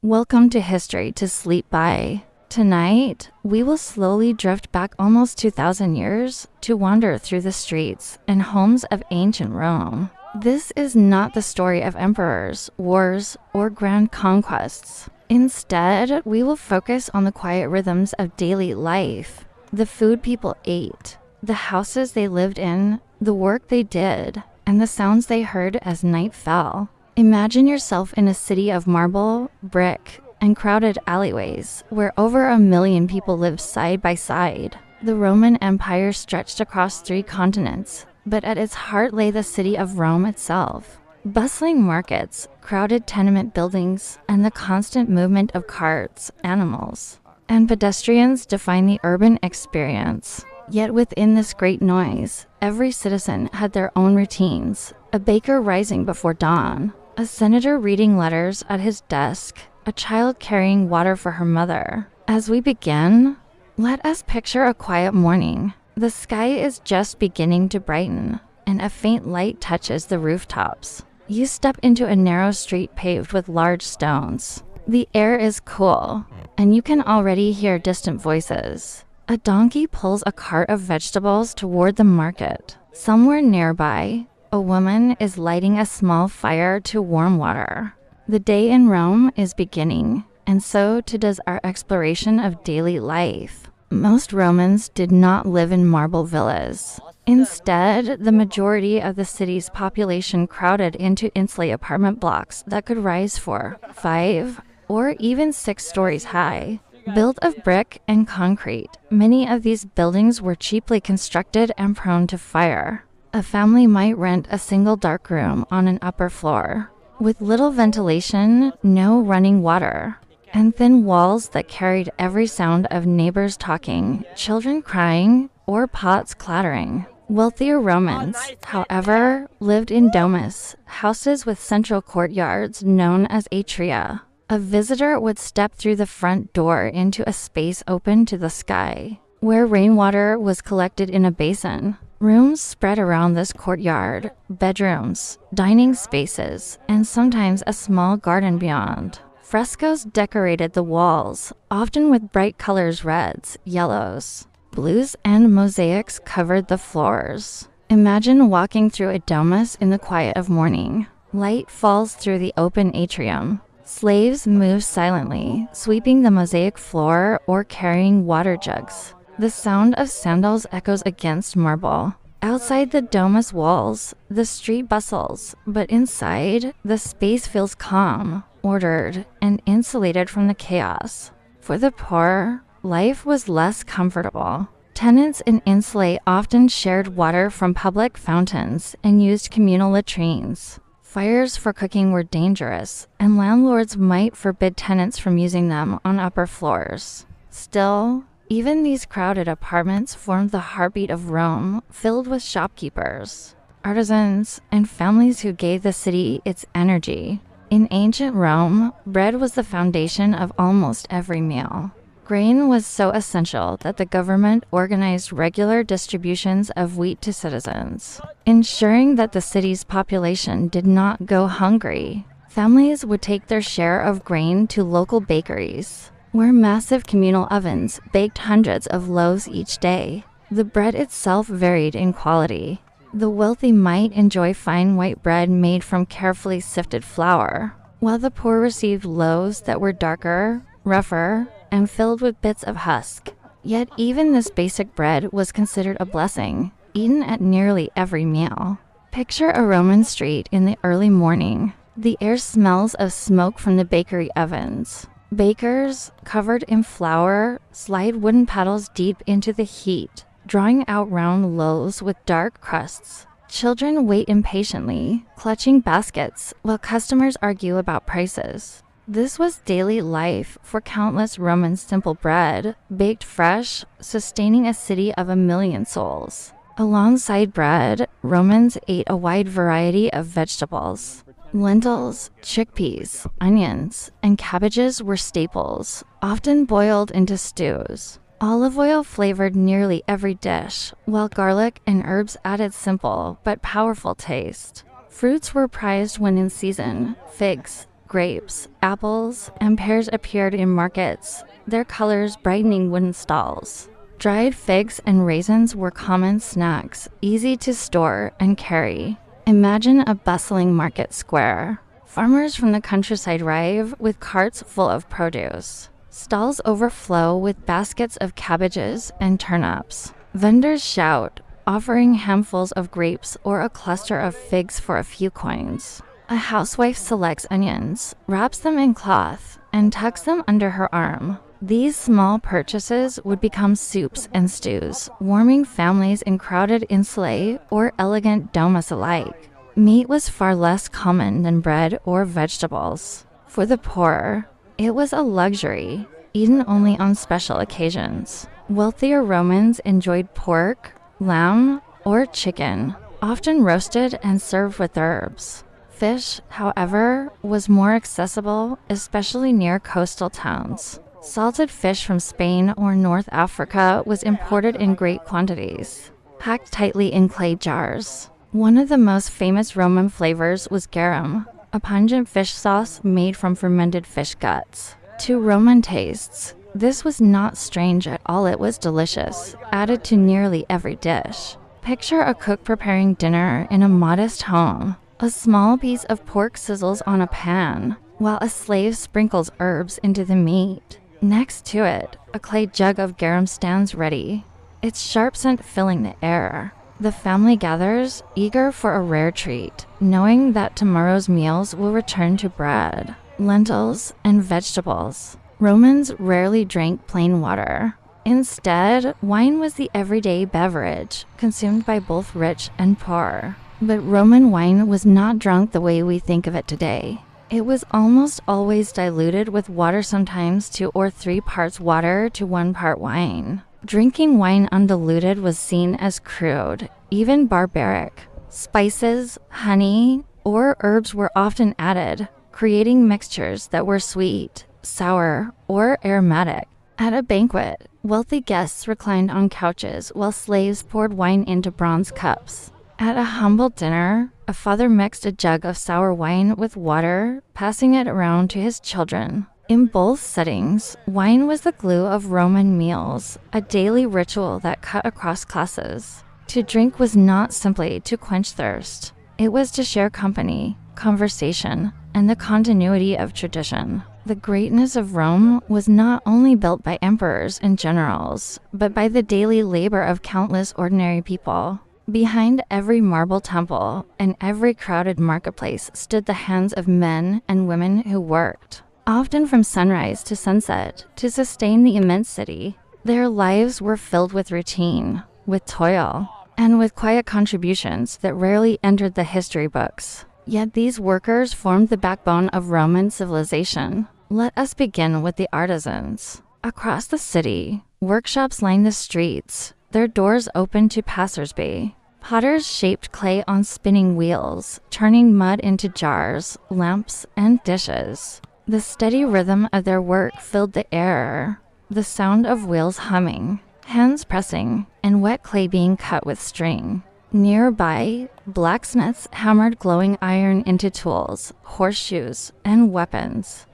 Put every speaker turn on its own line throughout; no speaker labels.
Welcome to History to Sleep By. Tonight, we will slowly drift back almost 2,000 years to wander through the streets and homes of ancient Rome. This is not the story of emperors, wars, or grand conquests. Instead, we will focus on the quiet rhythms of daily life, the food people ate, the houses they lived in, the work they did, and the sounds they heard as night fell. Imagine yourself in a city of marble, brick, and crowded alleyways where over 1 million people lived side by side. The Roman Empire stretched across 3 continents, but at its heart lay the city of Rome itself. Bustling markets, crowded tenement buildings, and the constant movement of carts, animals, and pedestrians define the urban experience. Yet within this great noise, every citizen had their own routines. A baker rising before dawn, a senator reading letters at his desk, a child carrying water for her mother. As we begin, let us picture a quiet morning. The sky is just beginning to brighten, and a faint light touches the rooftops. You step into a narrow street paved with large stones. The air is cool, and you can already hear distant voices. A donkey pulls a cart of vegetables toward the market. Somewhere nearby, a woman is lighting a small fire to warm water. The day in Rome is beginning, and so too does our exploration of daily life. Most Romans did not live in marble villas. Instead, the majority of the city's population crowded into insulated apartment blocks that could rise 4, 5, or even 6 stories high. Built of brick and concrete, many of these buildings were cheaply constructed and prone to fire. A family might rent a single dark room on an upper floor, with little ventilation, no running water, and thin walls that carried every sound of neighbors talking, children crying, or pots clattering. Wealthier Romans, however, lived in domus, houses with central courtyards known as atria. A visitor would step through the front door into a space open to the sky, where rainwater was collected in a basin. Rooms spread around this courtyard, bedrooms, dining spaces, and sometimes a small garden beyond. Frescoes decorated the walls, often with bright colors: reds, yellows, blues, and mosaics covered the floors. Imagine walking through a domus in the quiet of morning. Light falls through the open atrium. Slaves move silently, sweeping the mosaic floor or carrying water jugs. The sound of sandals echoes against marble. Outside the domus walls, the street bustles, but inside, the space feels calm, ordered, and insulated from the chaos. For the poor, life was less comfortable. Tenants in insulae often shared water from public fountains and used communal latrines. Fires for cooking were dangerous, and landlords might forbid tenants from using them on upper floors. Still, even these crowded apartments formed the heartbeat of Rome, filled with shopkeepers, artisans, and families who gave the city its energy. In ancient Rome, bread was the foundation of almost every meal. Grain was so essential that the government organized regular distributions of wheat to citizens, ensuring that the city's population did not go hungry. Families would take their share of grain to local bakeries, where massive communal ovens baked hundreds of loaves each day. The bread itself varied in quality. The wealthy might enjoy fine white bread made from carefully sifted flour, while the poor received loaves that were darker, rougher, and filled with bits of husk. Yet even this basic bread was considered a blessing, eaten at nearly every meal. Picture a Roman street in the early morning. The air smells of smoke from the bakery ovens. Bakers, covered in flour, slide wooden paddles deep into the heat, drawing out round loaves with dark crusts. Children wait impatiently, clutching baskets, while customers argue about prices. This was daily life for countless Roman simple bread, baked fresh, sustaining a city of 1 million souls. Alongside bread, Romans ate a wide variety of vegetables. Lentils, chickpeas, onions, and cabbages were staples, often boiled into stews. Olive oil flavored nearly every dish, while garlic and herbs added simple but powerful taste. Fruits were prized when in season: figs, Grapes, apples, and pears appeared in markets, their colors brightening wooden stalls. Dried figs and raisins were common snacks, easy to store and carry. Imagine a bustling market square. Farmers from the countryside arrive with carts full of produce. Stalls overflow with baskets of cabbages and turnips. Vendors shout, offering handfuls of grapes or a cluster of figs for a few coins. A housewife selects onions, wraps them in cloth, and tucks them under her arm. These small purchases would become soups and stews, warming families in crowded insulae or elegant domus alike. Meat was far less common than bread or vegetables. For the poor, it was a luxury, eaten only on special occasions. Wealthier Romans enjoyed pork, lamb, or chicken, often roasted and served with herbs. Fish, however, was more accessible, especially near coastal towns. Salted fish from Spain or North Africa was imported in great quantities, packed tightly in clay jars. One of the most famous Roman flavors was garum, a pungent fish sauce made from fermented fish guts. To Roman tastes, this was not strange at all. It was delicious, added to nearly every dish. Picture a cook preparing dinner in a modest home. A small piece of pork sizzles on a pan, while a slave sprinkles herbs into the meat. Next to it, a clay jug of garum stands ready, its sharp scent filling the air. The family gathers, eager for a rare treat, knowing that tomorrow's meals will return to bread, lentils, and vegetables. Romans rarely drank plain water. Instead, wine was the everyday beverage, consumed by both rich and poor. But Roman wine was not drunk the way we think of it today. It was almost always diluted with water, sometimes 2 or 3 parts water to 1 part wine. Drinking wine undiluted was seen as crude, even barbaric. Spices, honey, or herbs were often added, creating mixtures that were sweet, sour, or aromatic. At a banquet, wealthy guests reclined on couches while slaves poured wine into bronze cups. At a humble dinner, a father mixed a jug of sour wine with water, passing it around to his children. In both settings, wine was the glue of Roman meals, a daily ritual that cut across classes. To drink was not simply to quench thirst. It was to share company, conversation, and the continuity of tradition. The greatness of Rome was not only built by emperors and generals, but by the daily labor of countless ordinary people. Behind every marble temple and every crowded marketplace stood the hands of men and women who worked, often from sunrise to sunset, to sustain the immense city. Their lives were filled with routine, with toil, and with quiet contributions that rarely entered the history books. Yet these workers formed the backbone of Roman civilization. Let us begin with the artisans. Across the city, workshops lined the streets, their doors open to passers-by. Potters shaped clay on spinning wheels, turning mud into jars, lamps, and dishes. The steady rhythm of their work filled the air, the sound of wheels humming, hands pressing, and wet clay being cut with string. Nearby, blacksmiths hammered glowing iron into tools, horseshoes, and weapons.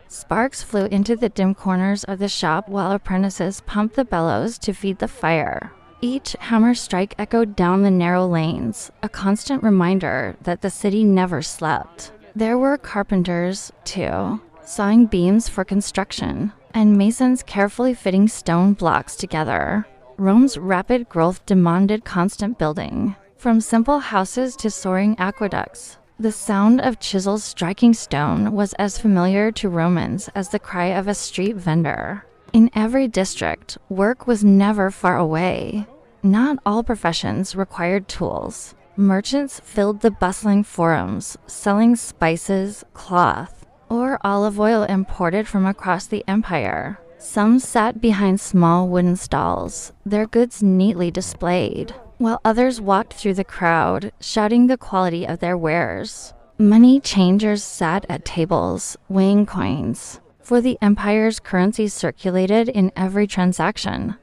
Sparks flew into the dim corners of the shop while apprentices pumped the bellows to feed the fire. Each hammer strike echoed down the narrow lanes, a constant reminder that the city never slept. There were carpenters, too, sawing beams for construction, and masons carefully fitting stone blocks together. Rome's rapid growth demanded constant building, from simple houses to soaring aqueducts. The sound of chisels striking stone was as familiar to Romans as the cry of a street vendor. In every district, work was never far away. Not all professions required tools. Merchants filled the bustling forums, selling spices, cloth, or olive oil imported from across the empire. Some sat behind small wooden stalls, their goods neatly displayed, while others walked through the crowd, shouting the quality of their wares. Money changers sat at tables, weighing coins, for the empire's currency circulated in every transaction.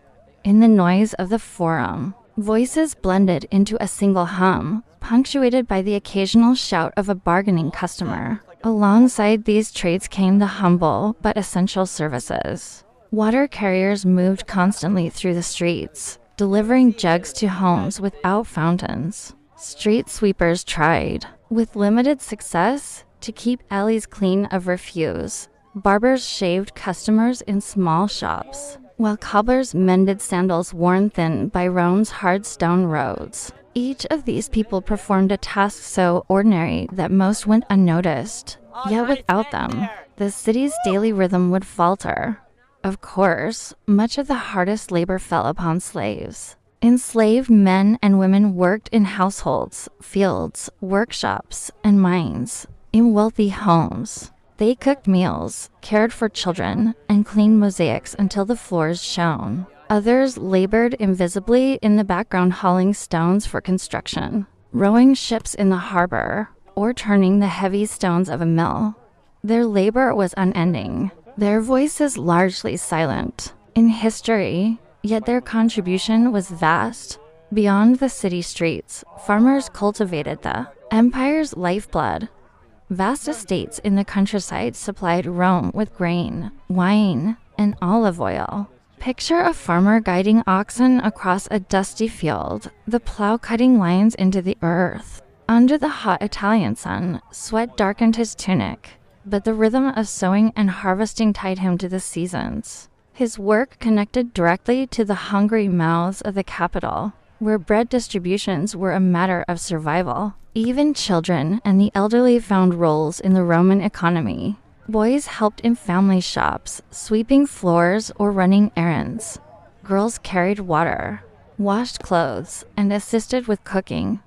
In the noise of the forum, voices blended into a single hum, punctuated by the occasional shout of a bargaining customer. Alongside these trades came the humble but essential services. Water carriers moved constantly through the streets, delivering jugs to homes without fountains. Street sweepers tried, with limited success, to keep alleys clean of refuse. Barbers shaved customers in small shops, while cobblers mended sandals worn thin by Rome's hard stone roads. Each of these people performed a task so ordinary that most went unnoticed. Yet without them, the city's daily rhythm would falter. Of course, much of the hardest labor fell upon slaves. Enslaved men and women worked in households, fields, workshops, and mines. In wealthy homes, they cooked meals, cared for children, and cleaned mosaics until the floors shone. Others labored invisibly in the background, hauling stones for construction, rowing ships in the harbor, or turning the heavy stones of a mill. Their labor was unending, their voices largely silent in history, yet their contribution was vast. Beyond the city streets, farmers cultivated the empire's lifeblood. Vast estates in the countryside supplied Rome with grain, wine, and olive oil. Picture a farmer guiding oxen across a dusty field, the plow cutting lines into the earth. Under the hot Italian sun, sweat darkened his tunic, but the rhythm of sowing and harvesting tied him to the seasons. His work connected directly to the hungry mouths of the capital, where bread distributions were a matter of survival. Even children and the elderly found roles in the Roman economy. Boys helped in family shops, sweeping floors or running errands. Girls carried water, washed clothes, and assisted with cooking.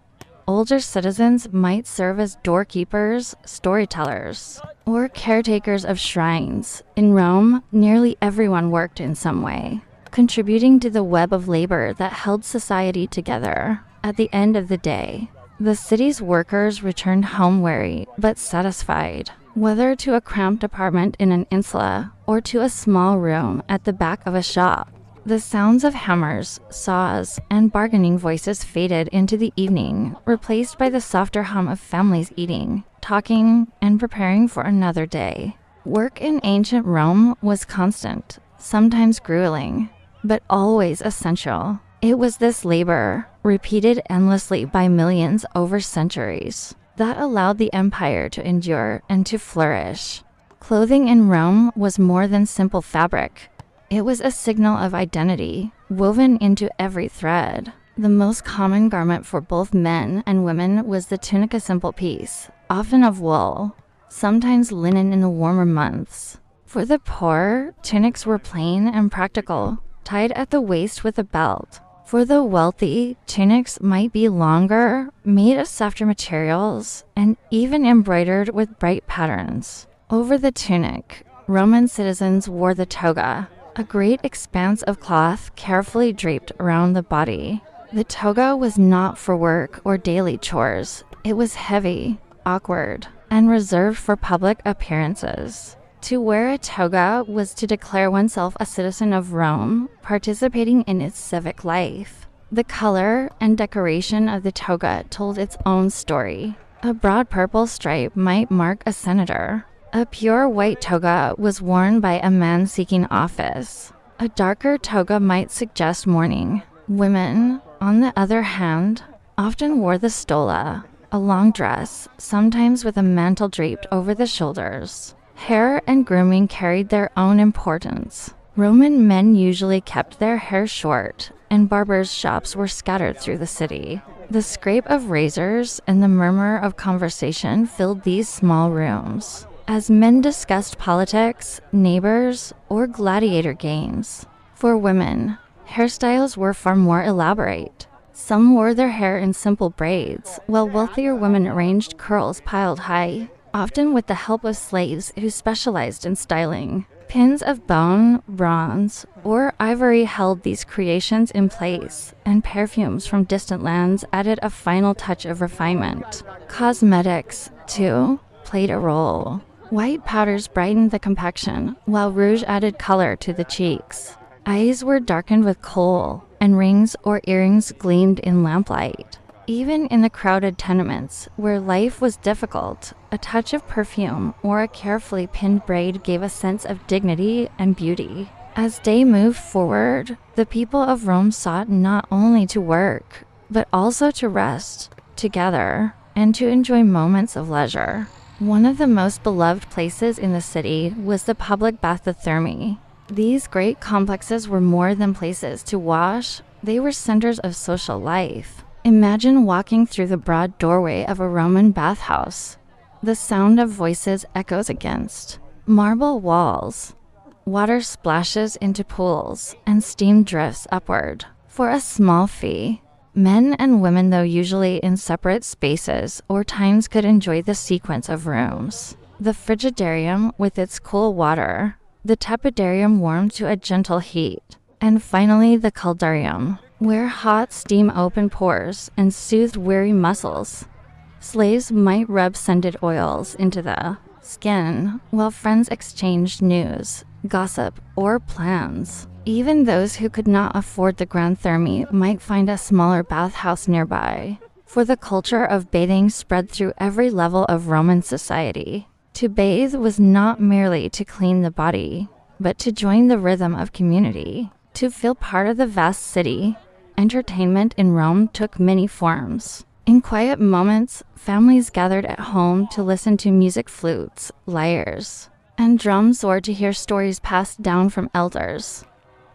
Older citizens might serve as doorkeepers, storytellers, or caretakers of shrines. In Rome, nearly everyone worked in some way, contributing to the web of labor that held society together. At the end of the day, the city's workers returned home weary but satisfied, whether to a cramped apartment in an insula or to a small room at the back of a shop. The sounds of hammers, saws, and bargaining voices faded into the evening, replaced by the softer hum of families eating, talking, and preparing for another day. Work in ancient Rome was constant, sometimes grueling, but always essential. It was this labor, repeated endlessly by millions over centuries, that allowed the empire to endure and to flourish. Clothing in Rome was more than simple fabric. It was a signal of identity, woven into every thread. The most common garment for both men and women was the tunic, a simple piece, often of wool, sometimes linen in the warmer months. For the poor, tunics were plain and practical, tied at the waist with a belt. For the wealthy, tunics might be longer, made of softer materials, and even embroidered with bright patterns. Over the tunic, Roman citizens wore the toga, a great expanse of cloth carefully draped around the body. The toga was not for work or daily chores. It was heavy, awkward, and reserved for public appearances. To wear a toga was to declare oneself a citizen of Rome, participating in its civic life. The color and decoration of the toga told its own story. A broad purple stripe might mark a senator. A pure white toga was worn by a man seeking office. A darker toga might suggest mourning. Women, on the other hand, often wore the stola, a long dress, sometimes with a mantle draped over the shoulders. Hair and grooming carried their own importance. Roman men usually kept their hair short, and barbers' shops were scattered through the city. The scrape of razors and the murmur of conversation filled these small rooms, as men discussed politics, neighbors, or gladiator games. For women, hairstyles were far more elaborate. Some wore their hair in simple braids, while wealthier women arranged curls piled high, often with the help of slaves who specialized in styling. Pins of bone, bronze, or ivory held these creations in place, and perfumes from distant lands added a final touch of refinement. Cosmetics, too, played a role. White powders brightened the complexion, while rouge added color to the cheeks. Eyes were darkened with kohl, and rings or earrings gleamed in lamplight. Even in the crowded tenements, where life was difficult, a touch of perfume or a carefully pinned braid gave a sense of dignity and beauty. As day moved forward, the people of Rome sought not only to work, but also to rest together and to enjoy moments of leisure. One of the most beloved places in the city was the public bathythermi. These great complexes were more than places to wash, they were centers of social life. Imagine walking through the broad doorway of a Roman bathhouse. The sound of voices echoes against marble walls. Water splashes into pools, and steam drifts upward. For a small fee, men and women, though usually in separate spaces or times, could enjoy the sequence of rooms. The frigidarium with its cool water, the tepidarium warmed to a gentle heat, and finally the caldarium, where hot steam opened pores and soothed weary muscles. Slaves might rub scented oils into the skin, while friends exchanged news, gossip, or plans. Even those who could not afford the grand thermi might find a smaller bathhouse nearby, for the culture of bathing spread through every level of Roman society. To bathe was not merely to clean the body, but to join the rhythm of community, to feel part of the vast city. Entertainment in Rome took many forms. In quiet moments, families gathered at home to listen to music, flutes, lyres, and drums, or to hear stories passed down from elders.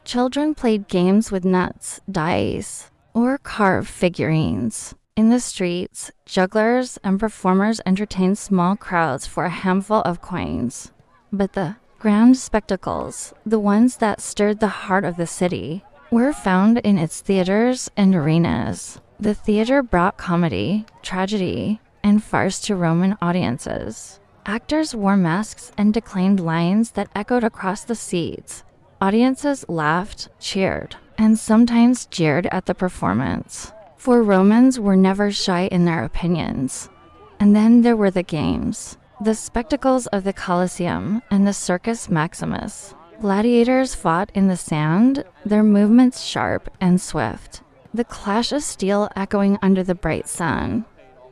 Children played games with nuts, dice, or carved figurines. In the streets, jugglers and performers entertained small crowds for a handful of coins. But the grand spectacles, the ones that stirred the heart of the city, were found in its theaters and arenas. The theater brought comedy, tragedy, and farce to Roman audiences. Actors wore masks and declaimed lines that echoed across the seats. Audiences laughed, cheered, and sometimes jeered at the performance. For Romans were never shy in their opinions. And then there were the games, the spectacles of the Colosseum and the Circus Maximus. Gladiators fought in the sand, their movements sharp and swift, the clash of steel echoing under the bright sun.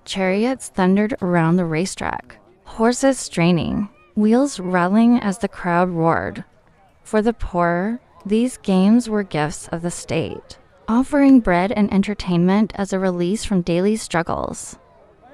Chariots thundered around the racetrack, horses straining, wheels rattling as the crowd roared. For the poor, these games were gifts of the state, offering bread and entertainment as a release from daily struggles.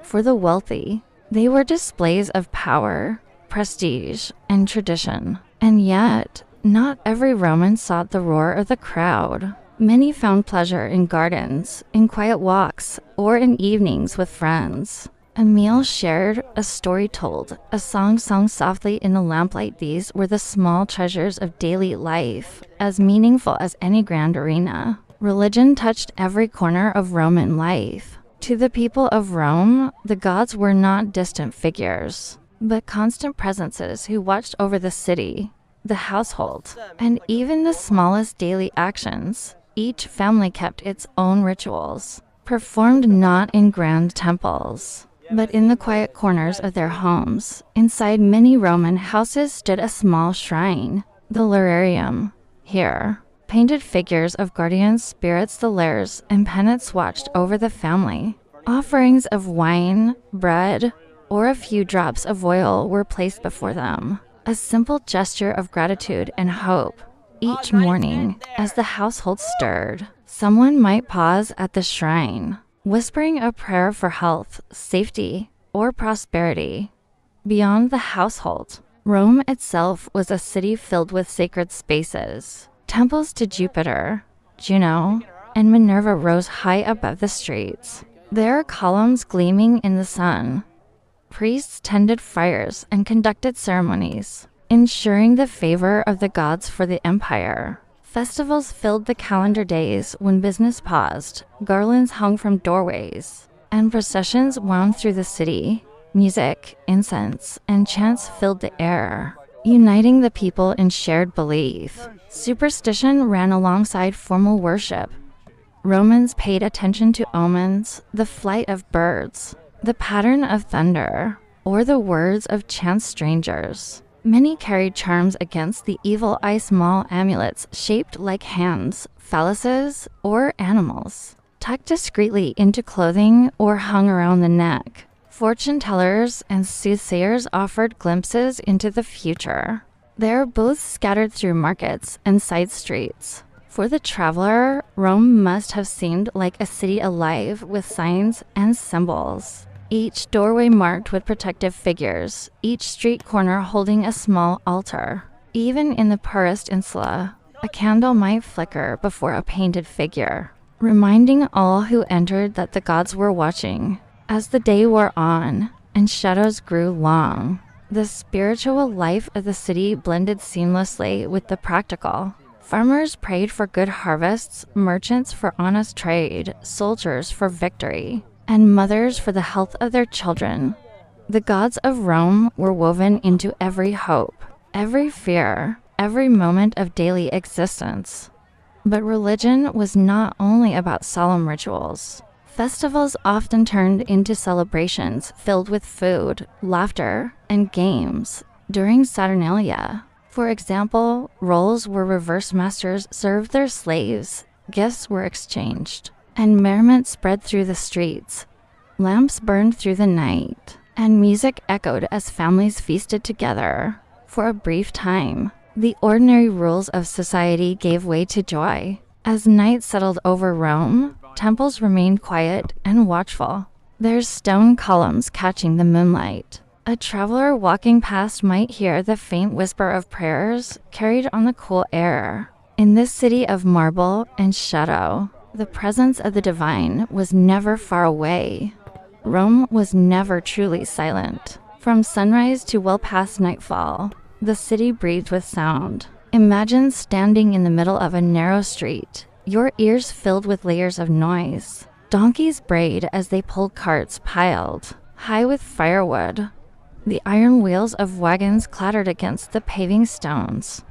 For the wealthy, they were displays of power, prestige, and tradition. And yet, not every Roman sought the roar of the crowd. Many found pleasure in gardens, in quiet walks, or in evenings with friends. A meal shared, a story told, a song sung softly in the lamplight. These were the small treasures of daily life, as meaningful as any grand arena. Religion touched every corner of Roman life. To the people of Rome, the gods were not distant figures, but constant presences who watched over the city, the household, and even the smallest daily actions. Each family kept its own rituals, performed not in grand temples, but in the quiet corners of their homes. Inside many Roman houses stood a small shrine, the Narration. Here, painted figures of guardian spirits, the lares, and penance watched over the family. Offerings of wine, bread, or a few drops of oil were placed before them, a simple gesture of gratitude and hope. Each morning, as the household stirred, someone might pause at the shrine, whispering a prayer for health, safety, or prosperity. Beyond the household, Rome itself was a city filled with sacred spaces. Temples to Jupiter, Juno, and Minerva rose high above the streets, their columns gleaming in the sun. Priests tended fires and conducted ceremonies, ensuring the favor of the gods for the empire. Festivals filled the calendar days when business paused, garlands hung from doorways, and processions wound through the city. Music, incense, and chants filled the air, uniting the people in shared belief. Superstition ran alongside formal worship. Romans paid attention to omens, the flight of birds, the pattern of thunder, or the words of chance strangers. Many carried charms against the evil eye, small amulets shaped like hands, phalluses, or animals, tucked discreetly into clothing or hung around the neck. Fortune tellers and soothsayers offered glimpses into the future. They are both scattered through markets and side streets. For the traveler, Rome must have seemed like a city alive with signs and symbols. Each doorway marked with protective figures, each street corner holding a small altar. Even in the poorest insula, a candle might flicker before a painted figure, reminding all who entered that the gods were watching. As the day wore on and shadows grew long, the spiritual life of the city blended seamlessly with the practical. Farmers prayed for good harvests, merchants for honest trade, soldiers for victory, and mothers for the health of their children. The gods of Rome were woven into every hope, every fear, every moment of daily existence. But religion was not only about solemn rituals. Festivals often turned into celebrations filled with food, laughter, and games. During Saturnalia, for example, roles where reverse masters served their slaves, gifts were exchanged, and merriment spread through the streets. Lamps burned through the night, and music echoed as families feasted together. For a brief time, the ordinary rules of society gave way to joy. As night settled over Rome, temples remained quiet and watchful, their stone columns catching the moonlight. A traveler walking past might hear the faint whisper of prayers carried on the cool air. In this city of marble and shadow, the presence of the divine was never far away. Rome was never truly silent. From sunrise to well past nightfall, the city breathed with sound. Imagine standing in the middle of a narrow street, your ears filled with layers of noise. Donkeys brayed as they pulled carts piled high with firewood. The iron wheels of wagons clattered against the paving stones.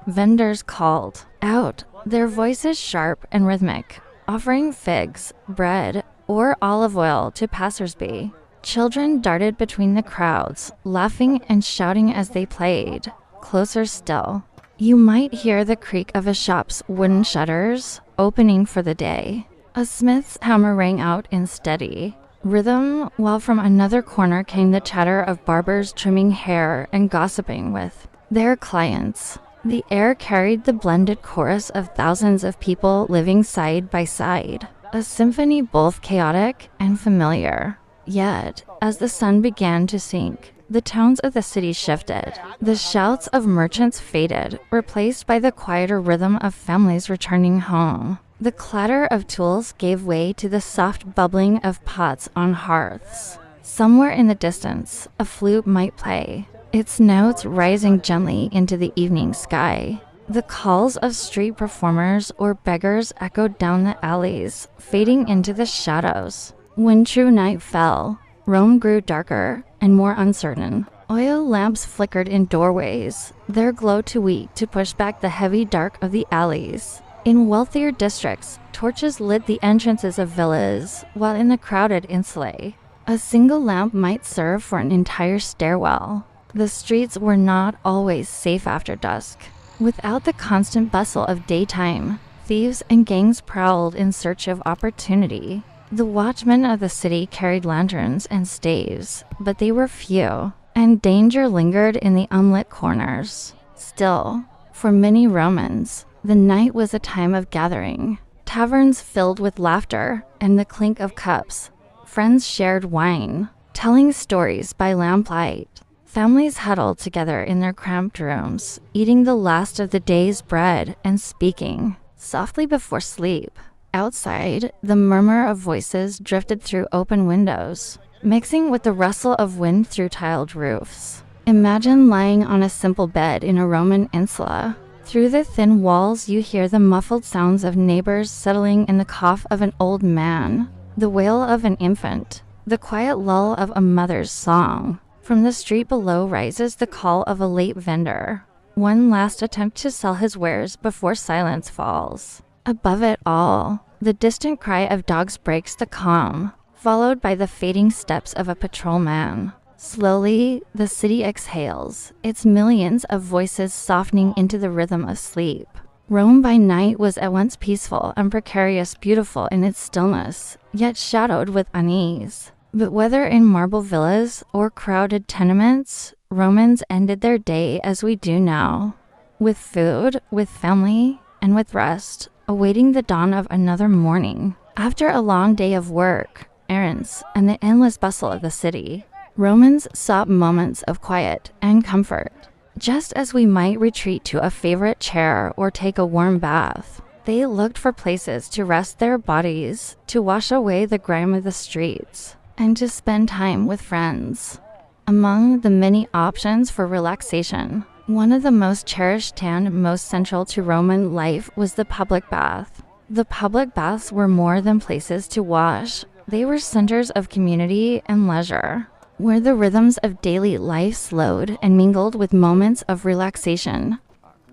Vendors called out, their voices sharp and rhythmic, offering figs, bread, or olive oil to passersby. Children darted between the crowds, laughing and shouting as they played. Closer still, you might hear the creak of a shop's wooden shutters opening for the day. A smith's hammer rang out in steady rhythm, while from another corner came the chatter of barbers trimming hair and gossiping with their clients. The air carried the blended chorus of thousands of people living side by side, a symphony both chaotic and familiar. Yet, as the sun began to sink, the tones of the city shifted. The shouts of merchants faded, replaced by the quieter rhythm of families returning home. The clatter of tools gave way to the soft bubbling of pots on hearths. Somewhere in the distance, a flute might play, its notes rising gently into the evening sky. The calls of street performers or beggars echoed down the alleys, fading into the shadows. When true night fell, Rome grew darker and more uncertain. Oil lamps flickered in doorways, their glow too weak to push back the heavy dark of the alleys. In wealthier districts, torches lit the entrances of villas, while in the crowded insulae, a single lamp might serve for an entire stairwell. The streets were not always safe after dusk. Without the constant bustle of daytime, thieves and gangs prowled in search of opportunity. The watchmen of the city carried lanterns and staves, but they were few, and danger lingered in the unlit corners. Still, for many Romans, the night was a time of gathering. Taverns filled with laughter and the clink of cups. Friends shared wine, telling stories by lamplight. Families huddled together in their cramped rooms, eating the last of the day's bread and speaking softly before sleep. Outside, the murmur of voices drifted through open windows, mixing with the rustle of wind through tiled roofs. Imagine lying on a simple bed in a Roman insula. Through the thin walls, you hear the muffled sounds of neighbors settling in the cough of an old man, the wail of an infant, the quiet lull of a mother's song. From the street below rises the call of a late vendor, one last attempt to sell his wares before silence falls. Above it all, the distant cry of dogs breaks the calm, followed by the fading steps of a patrolman. Slowly, the city exhales, its millions of voices softening into the rhythm of sleep. Rome by night was at once peaceful and precarious, beautiful in its stillness, yet shadowed with unease. But whether in marble villas or crowded tenements, Romans ended their day as we do now, with food, with family, and with rest, awaiting the dawn of another morning. After a long day of work, errands, and the endless bustle of the city, Romans sought moments of quiet and comfort. Just as we might retreat to a favorite chair or take a warm bath, they looked for places to rest their bodies, to wash away the grime of the streets, and to spend time with friends. Among the many options for relaxation, one of the most cherished and most central to Roman life was the public bath. The public baths were more than places to wash. They were centers of community and leisure, where the rhythms of daily life slowed and mingled with moments of relaxation.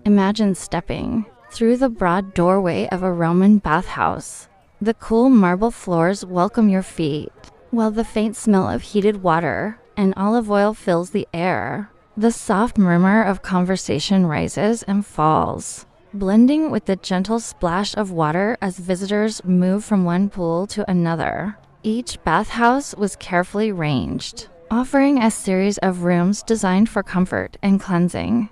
Imagine stepping through the broad doorway of a Roman bathhouse. The cool marble floors welcome your feet, while the faint smell of heated water and olive oil fills the air. The soft murmur of conversation rises and falls, blending with the gentle splash of water as visitors move from one pool to another. Each bathhouse was carefully ranged, offering a series of rooms designed for comfort and cleansing.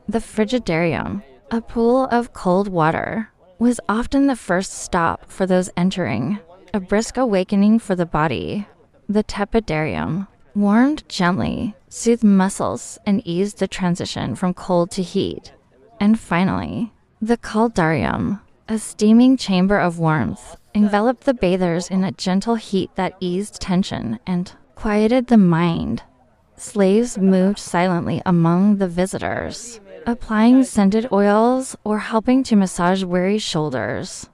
The frigidarium, a pool of cold water, was often the first stop for those entering, a brisk awakening for the body. The tepidarium warmed gently, soothed muscles, and eased the transition from cold to heat. And finally, the caldarium, a steaming chamber of warmth, enveloped the bathers in a gentle heat that eased tension and quieted the mind. Slaves moved silently among the visitors, applying scented oils or helping to massage weary shoulders.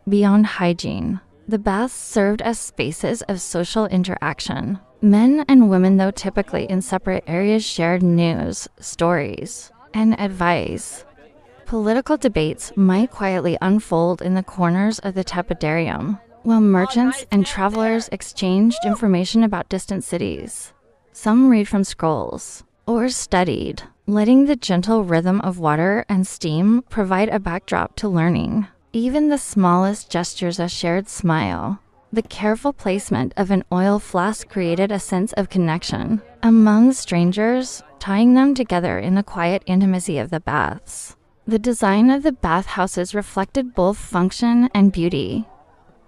Beyond hygiene, the baths served as spaces of social interaction. Men and women, though typically in separate areas, shared news, stories, and advice. Political debates might quietly unfold in the corners of the tepidarium, while merchants and travelers exchanged information about distant cities. Some read from scrolls, or studied, letting the gentle rhythm of water and steam provide a backdrop to learning. Even the smallest gestures, a shared smile, the careful placement of an oil flask created a sense of connection among strangers, tying them together in the quiet intimacy of the baths. The design of the bathhouses reflected both function and beauty.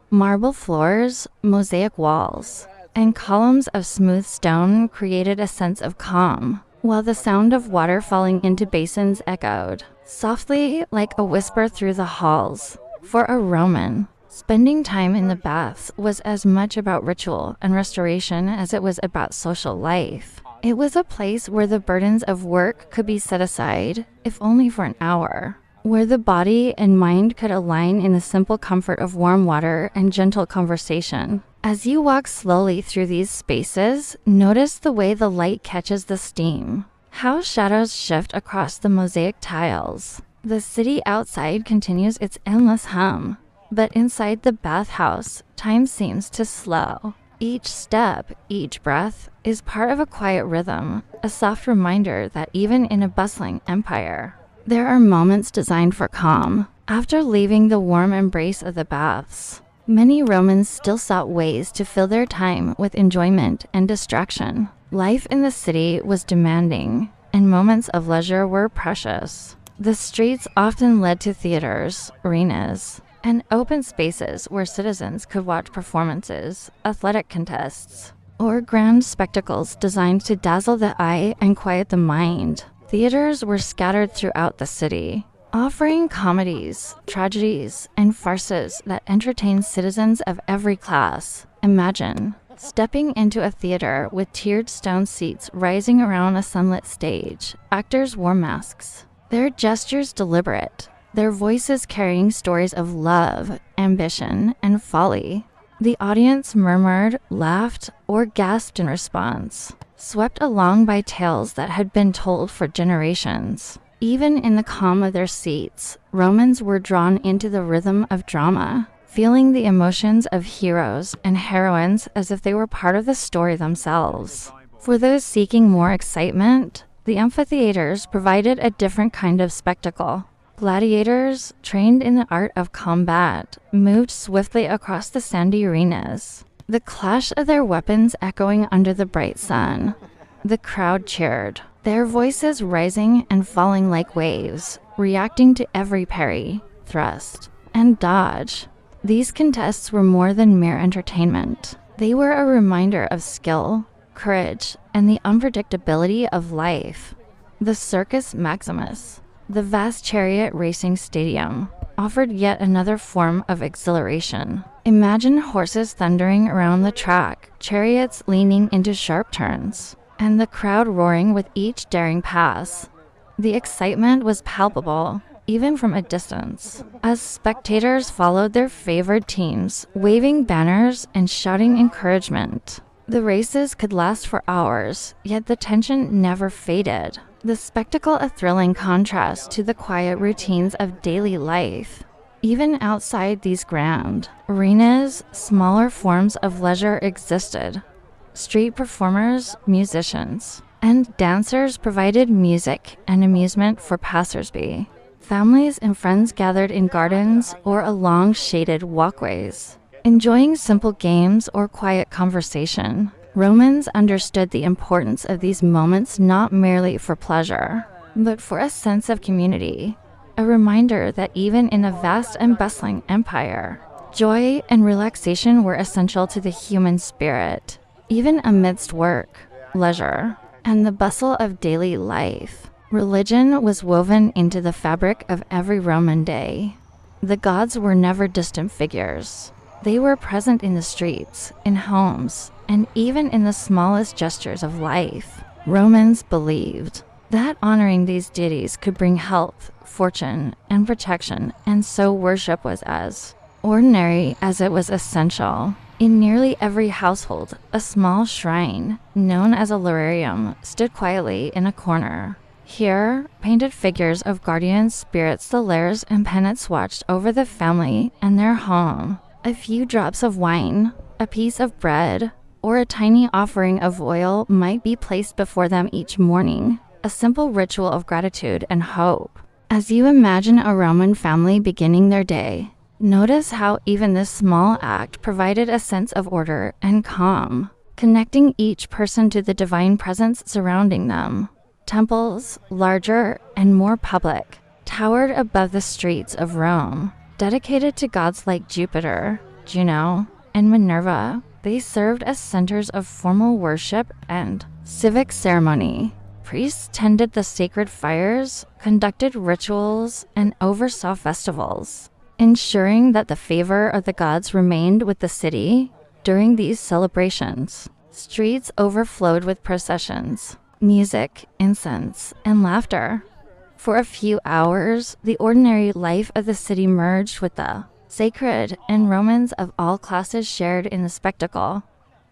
Marble floors, mosaic walls, and columns of smooth stone created a sense of calm, while the sound of water falling into basins echoed softly like a whisper through the halls. For a Roman, spending time in the baths was as much about ritual and restoration as it was about social life. It was a place where the burdens of work could be set aside, if only for an hour, where the body and mind could align in the simple comfort of warm water and gentle conversation. As you walk slowly through these spaces, notice the way the light catches the steam, how shadows shift across the mosaic tiles. The city outside continues its endless hum, but inside the bathhouse, time seems to slow. Each step, each breath, is part of a quiet rhythm, a soft reminder that even in a bustling empire, there are moments designed for calm. After leaving the warm embrace of the baths, many Romans still sought ways to fill their time with enjoyment and distraction. Life in the city was demanding, and moments of leisure were precious. The streets often led to theaters, arenas, and open spaces where citizens could watch performances, athletic contests, or grand spectacles designed to dazzle the eye and quiet the mind. Theaters were scattered throughout the city, offering comedies, tragedies, and farces that entertained citizens of every class. Imagine stepping into a theater with tiered stone seats rising around a sunlit stage. Actors wore masks, their gestures deliberate, their voices carrying stories of love, ambition, and folly. The audience murmured, laughed, or gasped in response, swept along by tales that had been told for generations. Even in the calm of their seats, Romans were drawn into the rhythm of drama, feeling the emotions of heroes and heroines as if they were part of the story themselves. For those seeking more excitement, the amphitheaters provided a different kind of spectacle. Gladiators, trained in the art of combat, moved swiftly across the sandy arenas, the clash of their weapons echoing under the bright sun. The crowd cheered, their voices rising and falling like waves, reacting to every parry, thrust, and dodge. These contests were more than mere entertainment. They were a reminder of skill, courage, and the unpredictability of life. The Circus Maximus, the vast chariot racing stadium, offered yet another form of exhilaration. Imagine horses thundering around the track, chariots leaning into sharp turns, and the crowd roaring with each daring pass. The excitement was palpable, even from a distance, as spectators followed their favored teams, waving banners and shouting encouragement. The races could last for hours, yet the tension never faded. The spectacle a thrilling contrast to the quiet routines of daily life. Even outside these grand arenas, smaller forms of leisure existed. Street performers, musicians, and dancers provided music and amusement for passersby. Families and friends gathered in gardens or along shaded walkways, enjoying simple games or quiet conversation. Romans understood the importance of these moments not merely for pleasure, but for a sense of community, a reminder that even in a vast and bustling empire, joy and relaxation were essential to the human spirit, even amidst work, leisure, and the bustle of daily life. Religion was woven into the fabric of every Roman day. The gods were never distant figures. They were present in the streets, in homes, and even in the smallest gestures of life. Romans believed that honoring these deities could bring health, fortune, and protection, and so worship was as ordinary as it was essential. In nearly every household, a small shrine, known as a lararium, stood quietly in a corner. Here, painted figures of guardian spirits, the lares and penates watched over the family and their home. A few drops of wine, a piece of bread, or a tiny offering of oil might be placed before them each morning, a simple ritual of gratitude and hope. As you imagine a Roman family beginning their day, notice how even this small act provided a sense of order and calm, connecting each person to the divine presence surrounding them. Temples, larger and more public, towered above the streets of Rome, dedicated to gods like Jupiter, Juno, and Minerva. They served as centers of formal worship and civic ceremony. Priests tended the sacred fires, conducted rituals, and oversaw festivals, ensuring that the favor of the gods remained with the city. During these celebrations, streets overflowed with processions, music, incense, and laughter. For a few hours, the ordinary life of the city merged with the sacred, and Romans of all classes shared in the spectacle.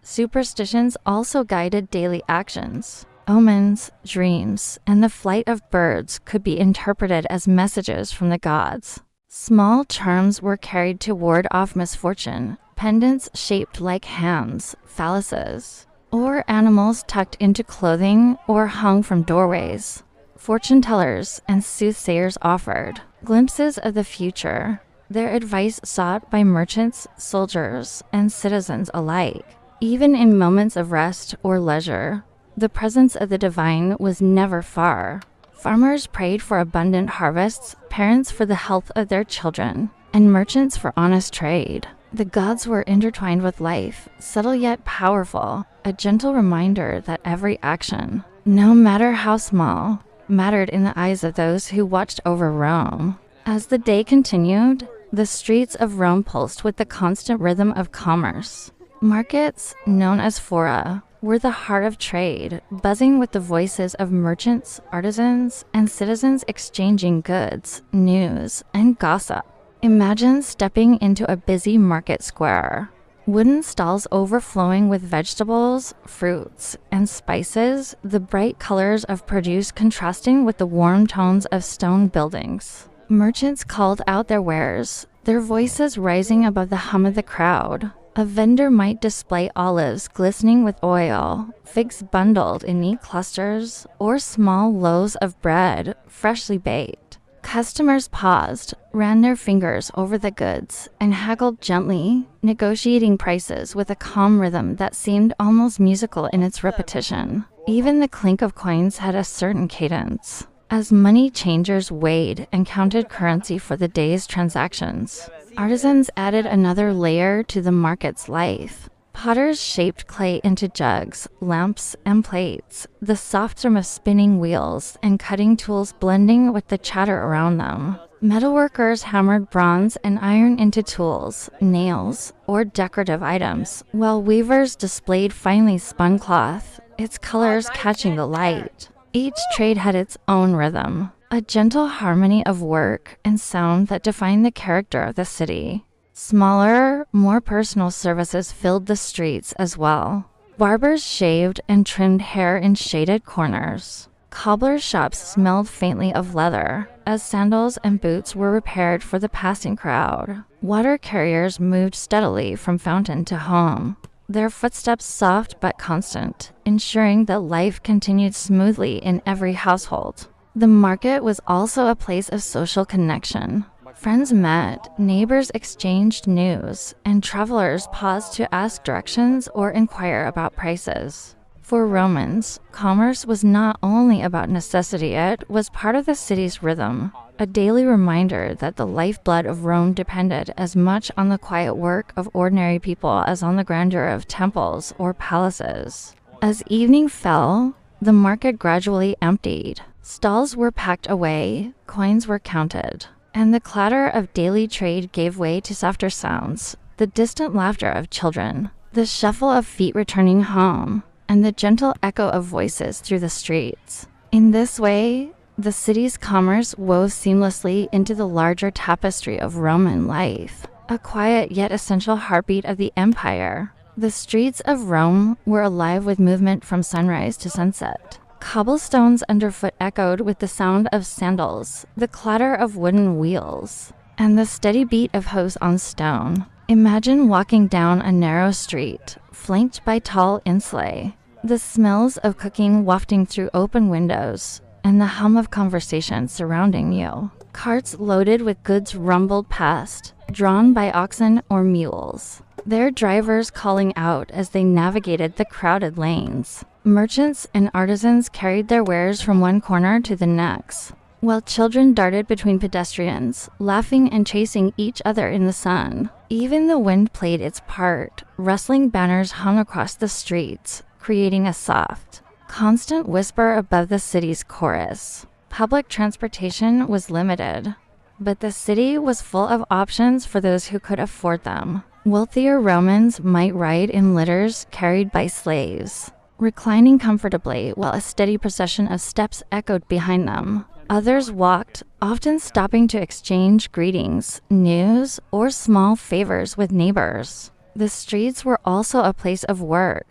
Superstitions also guided daily actions. Omens, dreams, and the flight of birds could be interpreted as messages from the gods. Small charms were carried to ward off misfortune, pendants shaped like hands, phalluses, or animals tucked into clothing or hung from doorways. Fortune tellers and soothsayers offered glimpses of the future, their advice sought by merchants, soldiers, and citizens alike. Even in moments of rest or leisure, the presence of the divine was never far. Farmers prayed for abundant harvests, parents for the health of their children, and merchants for honest trade. The gods were intertwined with life, subtle yet powerful, a gentle reminder that every action, no matter how small, mattered in the eyes of those who watched over Rome. As the day continued, the streets of Rome pulsed with the constant rhythm of commerce. Markets, known as fora, were the heart of trade, buzzing with the voices of merchants, artisans, and citizens exchanging goods, news, and gossip. Imagine stepping into a busy market square. Wooden stalls overflowing with vegetables, fruits, and spices, the bright colors of produce contrasting with the warm tones of stone buildings. Merchants called out their wares, their voices rising above the hum of the crowd. A vendor might display olives glistening with oil, figs bundled in neat clusters, or small loaves of bread, freshly baked. Customers paused, ran their fingers over the goods, and haggled gently, negotiating prices with a calm rhythm that seemed almost musical in its repetition. Even the clink of coins had a certain cadence, as money changers weighed and counted currency for the day's transactions. Artisans added another layer to the market's life. Potters shaped clay into jugs, lamps, and plates, the soft drum of spinning wheels and cutting tools blending with the chatter around them. Metalworkers hammered bronze and iron into tools, nails, or decorative items, while weavers displayed finely spun cloth, its colors catching the light. Each trade had its own rhythm, a gentle harmony of work and sound that defined the character of the city. Smaller, more personal services filled the streets as well. Barbers shaved and trimmed hair in shaded corners. Cobbler shops smelled faintly of leather, as sandals and boots were repaired for the passing crowd. Water carriers moved steadily from fountain to home, their footsteps soft but constant, ensuring that life continued smoothly in every household. The market was also a place of social connection. Friends met, neighbors exchanged news, and travelers paused to ask directions or inquire about prices. For Romans, commerce was not only about necessity, it was part of the city's rhythm, a daily reminder that the lifeblood of Rome depended as much on the quiet work of ordinary people as on the grandeur of temples or palaces. As evening fell, the market gradually emptied. Stalls were packed away, coins were counted, and the clatter of daily trade gave way to softer sounds, the distant laughter of children, the shuffle of feet returning home, and the gentle echo of voices through the streets. In this way, the city's commerce wove seamlessly into the larger tapestry of Roman life, a quiet yet essential heartbeat of the empire. The streets of Rome were alive with movement from sunrise to sunset. Cobblestones underfoot echoed with the sound of sandals, the clatter of wooden wheels, and the steady beat of hooves on stone. Imagine walking down a narrow street, flanked by tall insulae, the smells of cooking wafting through open windows, and the hum of conversation surrounding you. Carts loaded with goods rumbled past, drawn by oxen or mules, their drivers calling out as they navigated the crowded lanes. Merchants and artisans carried their wares from one corner to the next, while children darted between pedestrians, laughing and chasing each other in the sun. Even the wind played its part. Rustling banners hung across the streets, creating a soft, constant whisper above the city's chorus. Public transportation was limited, but the city was full of options for those who could afford them. Wealthier Romans might ride in litters carried by slaves, reclining comfortably while a steady procession of steps echoed behind them. Others walked, often stopping to exchange greetings, news, or small favors with neighbors. The streets were also a place of work.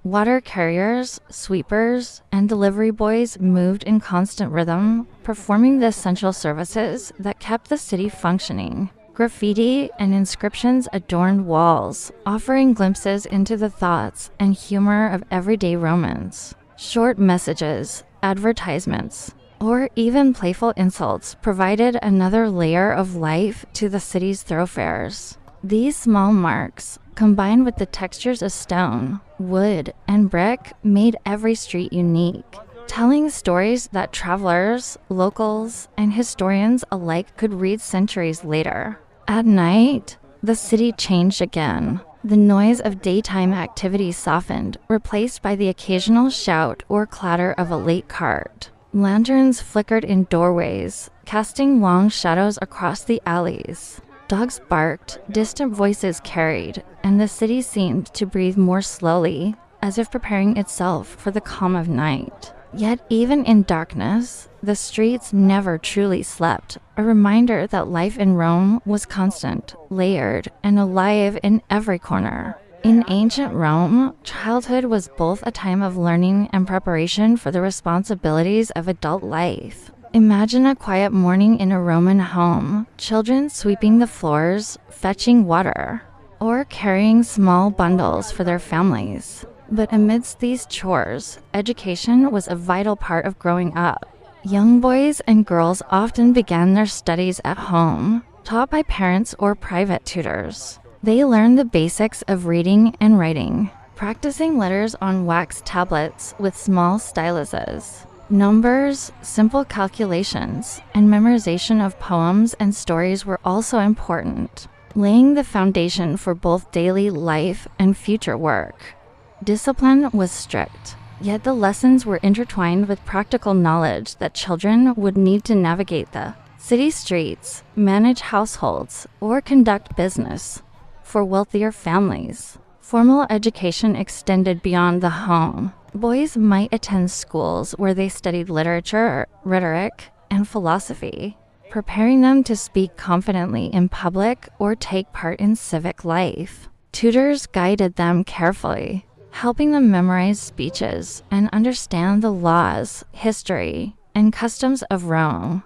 Water carriers, sweepers, and delivery boys moved in constant rhythm, performing the essential services that kept the city functioning. Graffiti and inscriptions adorned walls, offering glimpses into the thoughts and humor of everyday Romans. Short messages, advertisements, or even playful insults provided another layer of life to the city's thoroughfares. These small marks, combined with the textures of stone, wood, and brick, made every street unique, telling stories that travelers, locals, and historians alike could read centuries later. At night, the city changed again. The noise of daytime activity softened, replaced by the occasional shout or clatter of a late cart. Lanterns flickered in doorways, casting long shadows across the alleys. Dogs barked, distant voices carried, and the city seemed to breathe more slowly, as if preparing itself for the calm of night. Yet even in darkness, the streets never truly slept, a reminder that life in Rome was constant, layered, and alive in every corner. In ancient Rome, childhood was both a time of learning and preparation for the responsibilities of adult life. Imagine a quiet morning in a Roman home, children sweeping the floors, fetching water, or carrying small bundles for their families. But amidst these chores, education was a vital part of growing up. Young boys and girls often began their studies at home, taught by parents or private tutors. They learned the basics of reading and writing, practicing letters on wax tablets with small styluses. Numbers, simple calculations, and memorization of poems and stories were also important, laying the foundation for both daily life and future work. Discipline was strict, yet the lessons were intertwined with practical knowledge that children would need to navigate the city streets, manage households, or conduct business. For wealthier families, formal education extended beyond the home. Boys might attend schools where they studied literature, rhetoric, and philosophy, preparing them to speak confidently in public or take part in civic life. Tutors guided them carefully, helping them memorize speeches and understand the laws, history, and customs of Rome.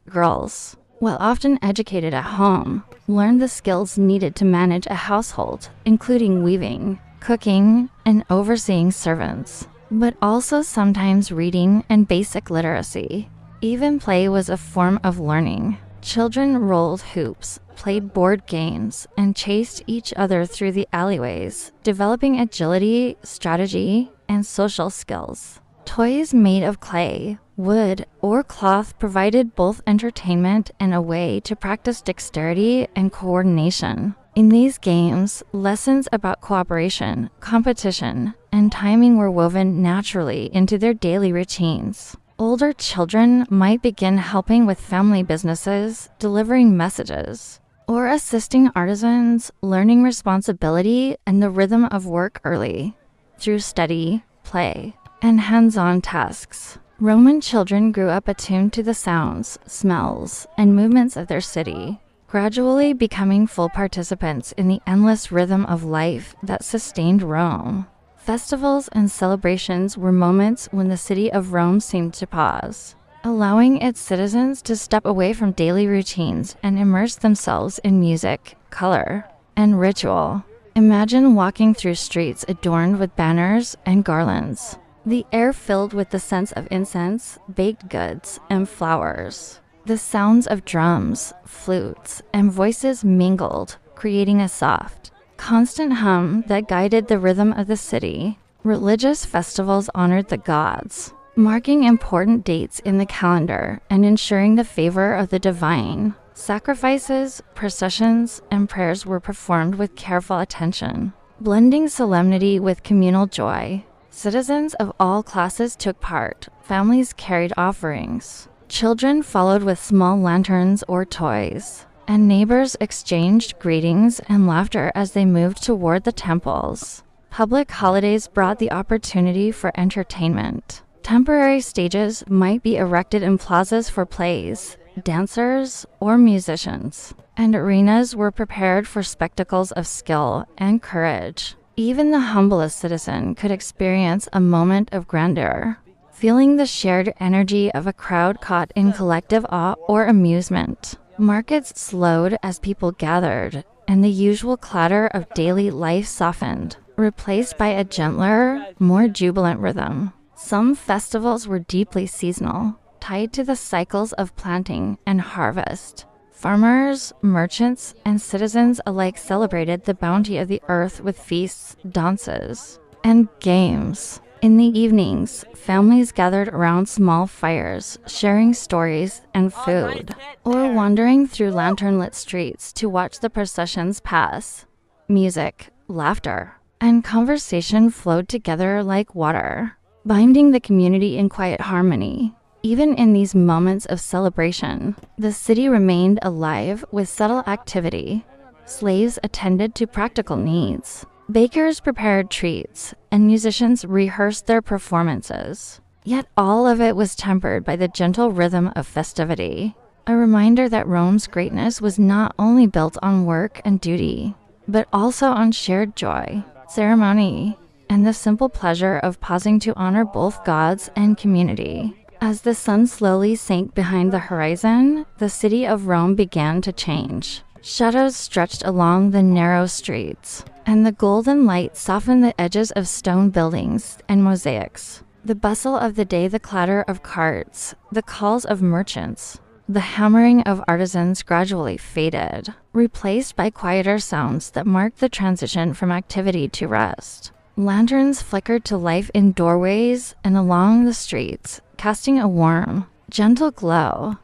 Girls, while often educated at home, learned the skills needed to manage a household, including weaving, cooking, and overseeing servants, but also sometimes reading and basic literacy. Even play was a form of learning. Children rolled hoops, played board games, and chased each other through the alleyways, developing agility, strategy, and social skills. Toys made of clay, wood, or cloth provided both entertainment and a way to practice dexterity and coordination. In these games, lessons about cooperation, competition, and timing were woven naturally into their daily routines. Older children might begin helping with family businesses, delivering messages, or assisting artisans, learning responsibility and the rhythm of work early, through study, play, and hands-on tasks. Roman children grew up attuned to the sounds, smells, and movements of their city, gradually becoming full participants in the endless rhythm of life that sustained Rome. Festivals and celebrations were moments when the city of Rome seemed to pause, allowing its citizens to step away from daily routines and immerse themselves in music, color, and ritual. Imagine walking through streets adorned with banners and garlands, the air filled with the scents of incense, baked goods, and flowers. The sounds of drums, flutes, and voices mingled, creating a soft, constant hum that guided the rhythm of the city. Religious festivals honored the gods, marking important dates in the calendar and ensuring the favor of the divine. Sacrifices, processions, and prayers were performed with careful attention, blending solemnity with communal joy. Citizens of all classes took part. Families carried offerings. Children followed with small lanterns or toys, and neighbors exchanged greetings and laughter as they moved toward the temples. Public holidays brought the opportunity for entertainment. Temporary stages might be erected in plazas for plays, dancers, or musicians, and arenas were prepared for spectacles of skill and courage. Even the humblest citizen could experience a moment of grandeur, feeling the shared energy of a crowd caught in collective awe or amusement. Markets slowed as people gathered, and the usual clatter of daily life softened, replaced by a gentler, more jubilant rhythm. Some festivals were deeply seasonal, tied to the cycles of planting and harvest. Farmers, merchants, and citizens alike celebrated the bounty of the earth with feasts, dances, and games. In the evenings, families gathered around small fires, sharing stories and food, or wandering through lantern-lit streets to watch the processions pass. Music, laughter, and conversation flowed together like water, binding the community in quiet harmony. Even in these moments of celebration, the city remained alive with subtle activity. Slaves attended to practical needs. Bakers prepared treats, and musicians rehearsed their performances. Yet all of it was tempered by the gentle rhythm of festivity, a reminder that Rome's greatness was not only built on work and duty, but also on shared joy, ceremony, and the simple pleasure of pausing to honor both gods and community. As the sun slowly sank behind the horizon, the city of Rome began to change. Shadows stretched along the narrow streets, and the golden light softened the edges of stone buildings and mosaics. The bustle of the day, the clatter of carts, the calls of merchants, the hammering of artisans gradually faded, replaced by quieter sounds that marked the transition from activity to rest. Lanterns flickered to life in doorways and along the streets, casting a warm, gentle glow.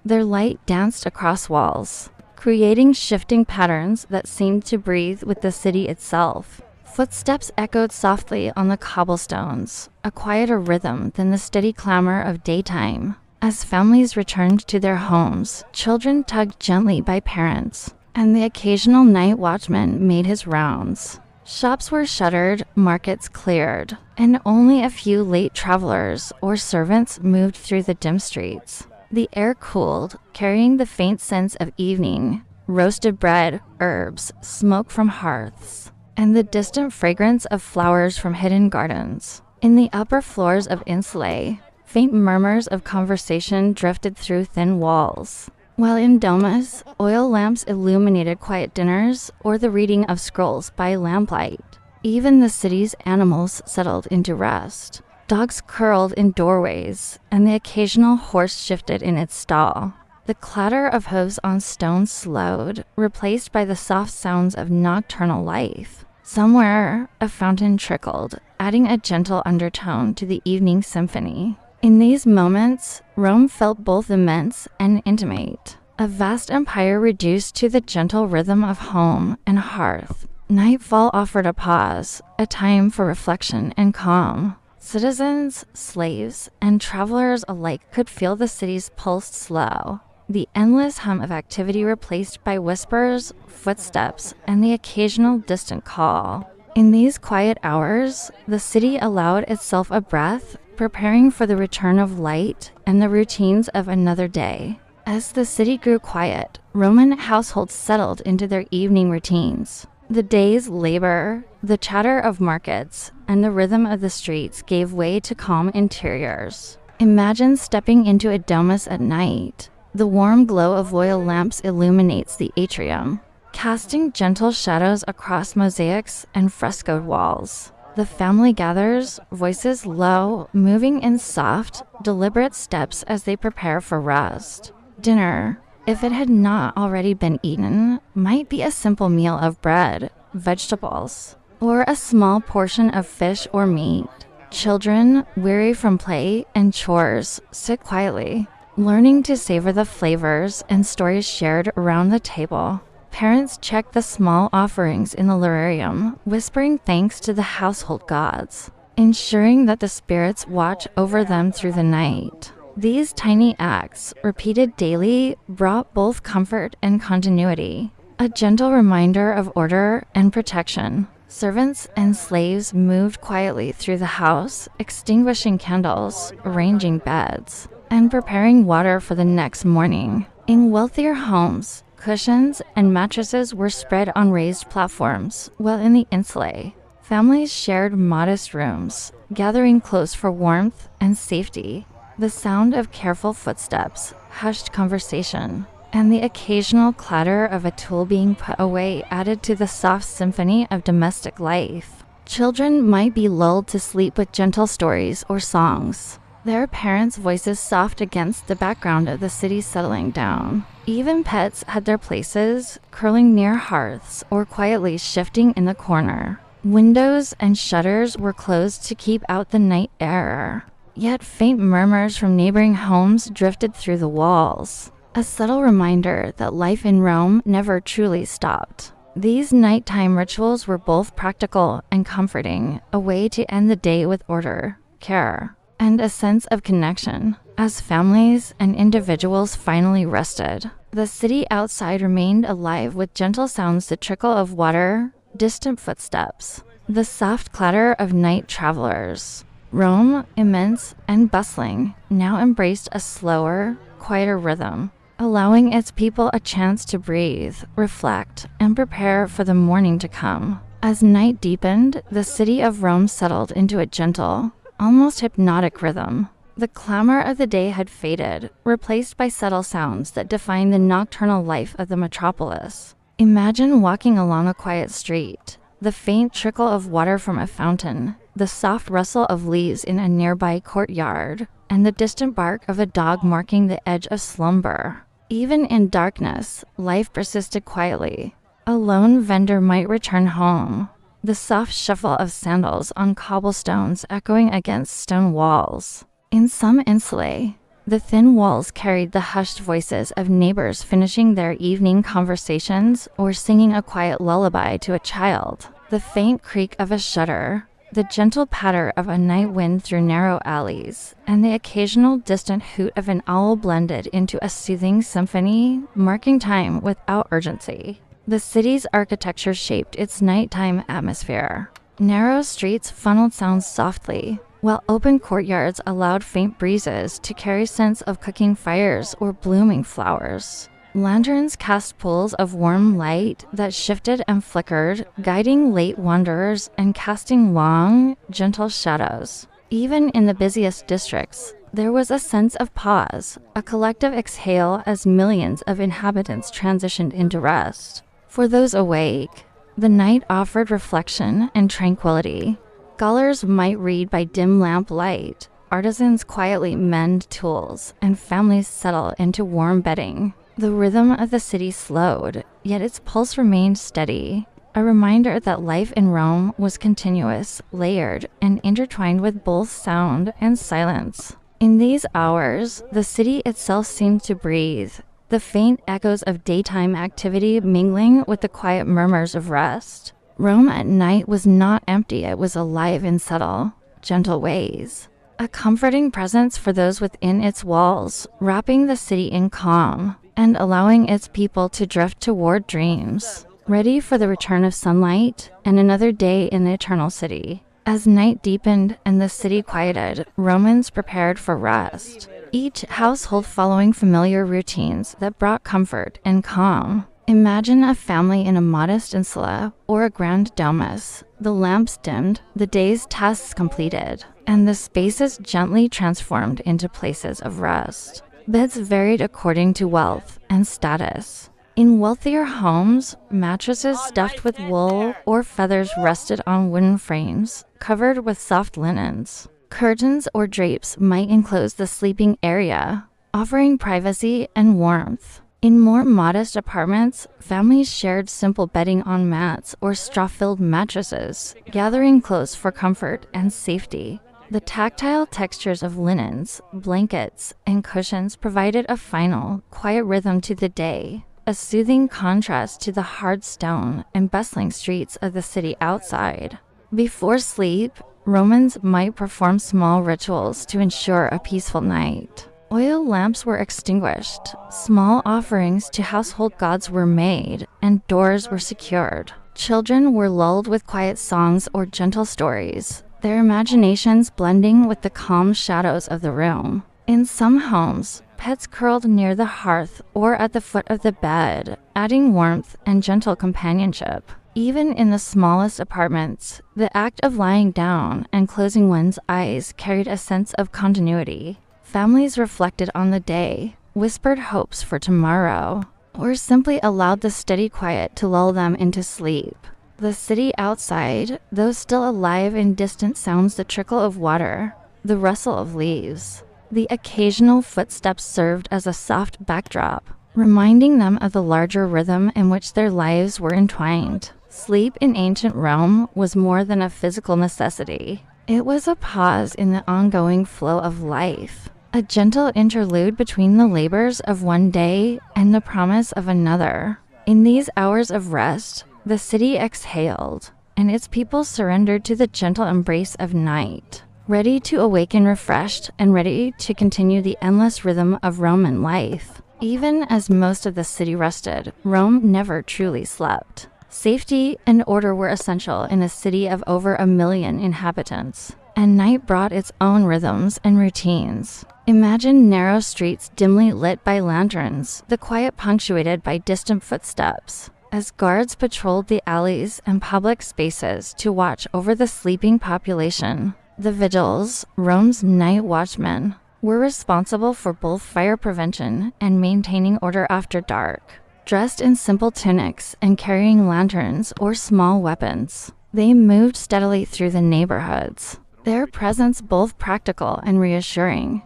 Their light danced across walls, creating shifting patterns that seemed to breathe with the city itself. Footsteps echoed softly on the cobblestones, a quieter rhythm than the steady clamor of daytime. As families returned to their homes, children tugged gently by parents, and the occasional night watchman made his rounds. Shops were shuttered, markets cleared, and only a few late travelers or servants moved through the dim streets. The air cooled, carrying the faint sense of evening, roasted bread, herbs, smoke from hearths, and the distant fragrance of flowers from hidden gardens. In the upper floors of Insulae, faint murmurs of conversation drifted through thin walls, while in domus, oil lamps illuminated quiet dinners or the reading of scrolls by lamplight. Even the city's animals settled into rest. Dogs curled in doorways, and the occasional horse shifted in its stall. The clatter of hooves on stone slowed, replaced by the soft sounds of nocturnal life. Somewhere, a fountain trickled, adding a gentle undertone to the evening symphony. In these moments, Rome felt both immense and intimate, a vast empire reduced to the gentle rhythm of home and hearth. Nightfall offered a pause, a time for reflection and calm. Citizens, slaves, and travelers alike could feel the city's pulse slow, the endless hum of activity replaced by whispers, footsteps, and the occasional distant call. In these quiet hours, the city allowed itself a breath, preparing for the return of light and the routines of another day. As the city grew quiet, Roman households settled into their evening routines. The day's labor, the chatter of markets, and the rhythm of the streets gave way to calm interiors. Imagine stepping into a domus at night. The warm glow of oil lamps illuminates the atrium, casting gentle shadows across mosaics and frescoed walls. The family gathers, voices low, moving in soft, deliberate steps as they prepare for rest. Dinner, if it had not already been eaten, might be a simple meal of bread, vegetables, or a small portion of fish or meat. Children, weary from play and chores, sit quietly, learning to savor the flavors and stories shared around the table. Parents check the small offerings in the lararium, whispering thanks to the household gods, ensuring that the spirits watch over them through the night. These tiny acts, repeated daily, brought both comfort and continuity, a gentle reminder of order and protection. Servants and slaves moved quietly through the house, extinguishing candles, arranging beds, and preparing water for the next morning. In wealthier homes, cushions and mattresses were spread on raised platforms, while in the insulae, families shared modest rooms, gathering close for warmth and safety. The sound of careful footsteps, hushed conversation, and the occasional clatter of a tool being put away added to the soft symphony of domestic life. Children might be lulled to sleep with gentle stories or songs, their parents' voices soft against the background of the city settling down. Even pets had their places, curling near hearths or quietly shifting in the corner. Windows and shutters were closed to keep out the night air, yet faint murmurs from neighboring homes drifted through the walls, a subtle reminder that life in Rome never truly stopped. These nighttime rituals were both practical and comforting, a way to end the day with order, care, and a sense of connection. As families and individuals finally rested, the city outside remained alive with gentle sounds, the trickle of water, distant footsteps, the soft clatter of night travelers. Rome, immense and bustling, now embraced a slower, quieter rhythm, allowing its people a chance to breathe, reflect, and prepare for the morning to come. As night deepened, the city of Rome settled into a gentle, almost hypnotic rhythm. The clamor of the day had faded, replaced by subtle sounds that defined the nocturnal life of the metropolis. Imagine walking along a quiet street, the faint trickle of water from a fountain, the soft rustle of leaves in a nearby courtyard, and the distant bark of a dog marking the edge of slumber. Even in darkness, life persisted quietly. A lone vendor might return home, the soft shuffle of sandals on cobblestones echoing against stone walls. In some insulae, the thin walls carried the hushed voices of neighbors finishing their evening conversations or singing a quiet lullaby to a child. The faint creak of a shutter, the gentle patter of a night wind through narrow alleys, and the occasional distant hoot of an owl blended into a soothing symphony, marking time without urgency. The city's architecture shaped its nighttime atmosphere. Narrow streets funneled sounds softly, while open courtyards allowed faint breezes to carry scents of cooking fires or blooming flowers. Lanterns cast pools of warm light that shifted and flickered, guiding late wanderers and casting long, gentle shadows. Even in the busiest districts, there was a sense of pause, a collective exhale as millions of inhabitants transitioned into rest. For those awake, the night offered reflection and tranquility. Scholars might read by dim lamp light, artisans quietly mend tools, and families settle into warm bedding. The rhythm of the city slowed, yet its pulse remained steady, a reminder that life in Rome was continuous, layered, and intertwined with both sound and silence. In these hours, the city itself seemed to breathe, the faint echoes of daytime activity mingling with the quiet murmurs of rest. Rome at night was not empty, it was alive in subtle, gentle ways. A comforting presence for those within its walls, wrapping the city in calm and allowing its people to drift toward dreams, ready for the return of sunlight and another day in the eternal city. As night deepened and the city quieted, Romans prepared for rest, each household following familiar routines that brought comfort and calm. Imagine a family in a modest insula or a grand domus, the lamps dimmed, the day's tasks completed, and the spaces gently transformed into places of rest. Beds varied according to wealth and status. In wealthier homes, mattresses stuffed with wool or feathers rested on wooden frames, covered with soft linens. Curtains or drapes might enclose the sleeping area, offering privacy and warmth. In more modest apartments, families shared simple bedding on mats or straw-filled mattresses, gathering close for comfort and safety. The tactile textures of linens, blankets, and cushions provided a final, quiet rhythm to the day, a soothing contrast to the hard stone and bustling streets of the city outside. Before sleep, Romans might perform small rituals to ensure a peaceful night. Oil lamps were extinguished, small offerings to household gods were made, and doors were secured. Children were lulled with quiet songs or gentle stories, their imaginations blending with the calm shadows of the room. In some homes, pets curled near the hearth or at the foot of the bed, adding warmth and gentle companionship. Even in the smallest apartments, the act of lying down and closing one's eyes carried a sense of continuity. Families reflected on the day, whispered hopes for tomorrow, or simply allowed the steady quiet to lull them into sleep. The city outside, though still alive in distant sounds, the trickle of water, the rustle of leaves, the occasional footsteps served as a soft backdrop, reminding them of the larger rhythm in which their lives were entwined. Sleep in ancient Rome was more than a physical necessity. It was a pause in the ongoing flow of life, a gentle interlude between the labors of one day and the promise of another. In these hours of rest, the city exhaled, and its people surrendered to the gentle embrace of night, ready to awaken refreshed and ready to continue the endless rhythm of Roman life. Even as most of the city rested, Rome never truly slept. Safety and order were essential in a city of over 1 million inhabitants, and night brought its own rhythms and routines. Imagine narrow streets dimly lit by lanterns, the quiet punctuated by distant footsteps, as guards patrolled the alleys and public spaces to watch over the sleeping population. The vigils, Rome's night watchmen, were responsible for both fire prevention and maintaining order after dark. Dressed in simple tunics and carrying lanterns or small weapons, They moved steadily through the neighborhoods, their presence both practical and reassuring.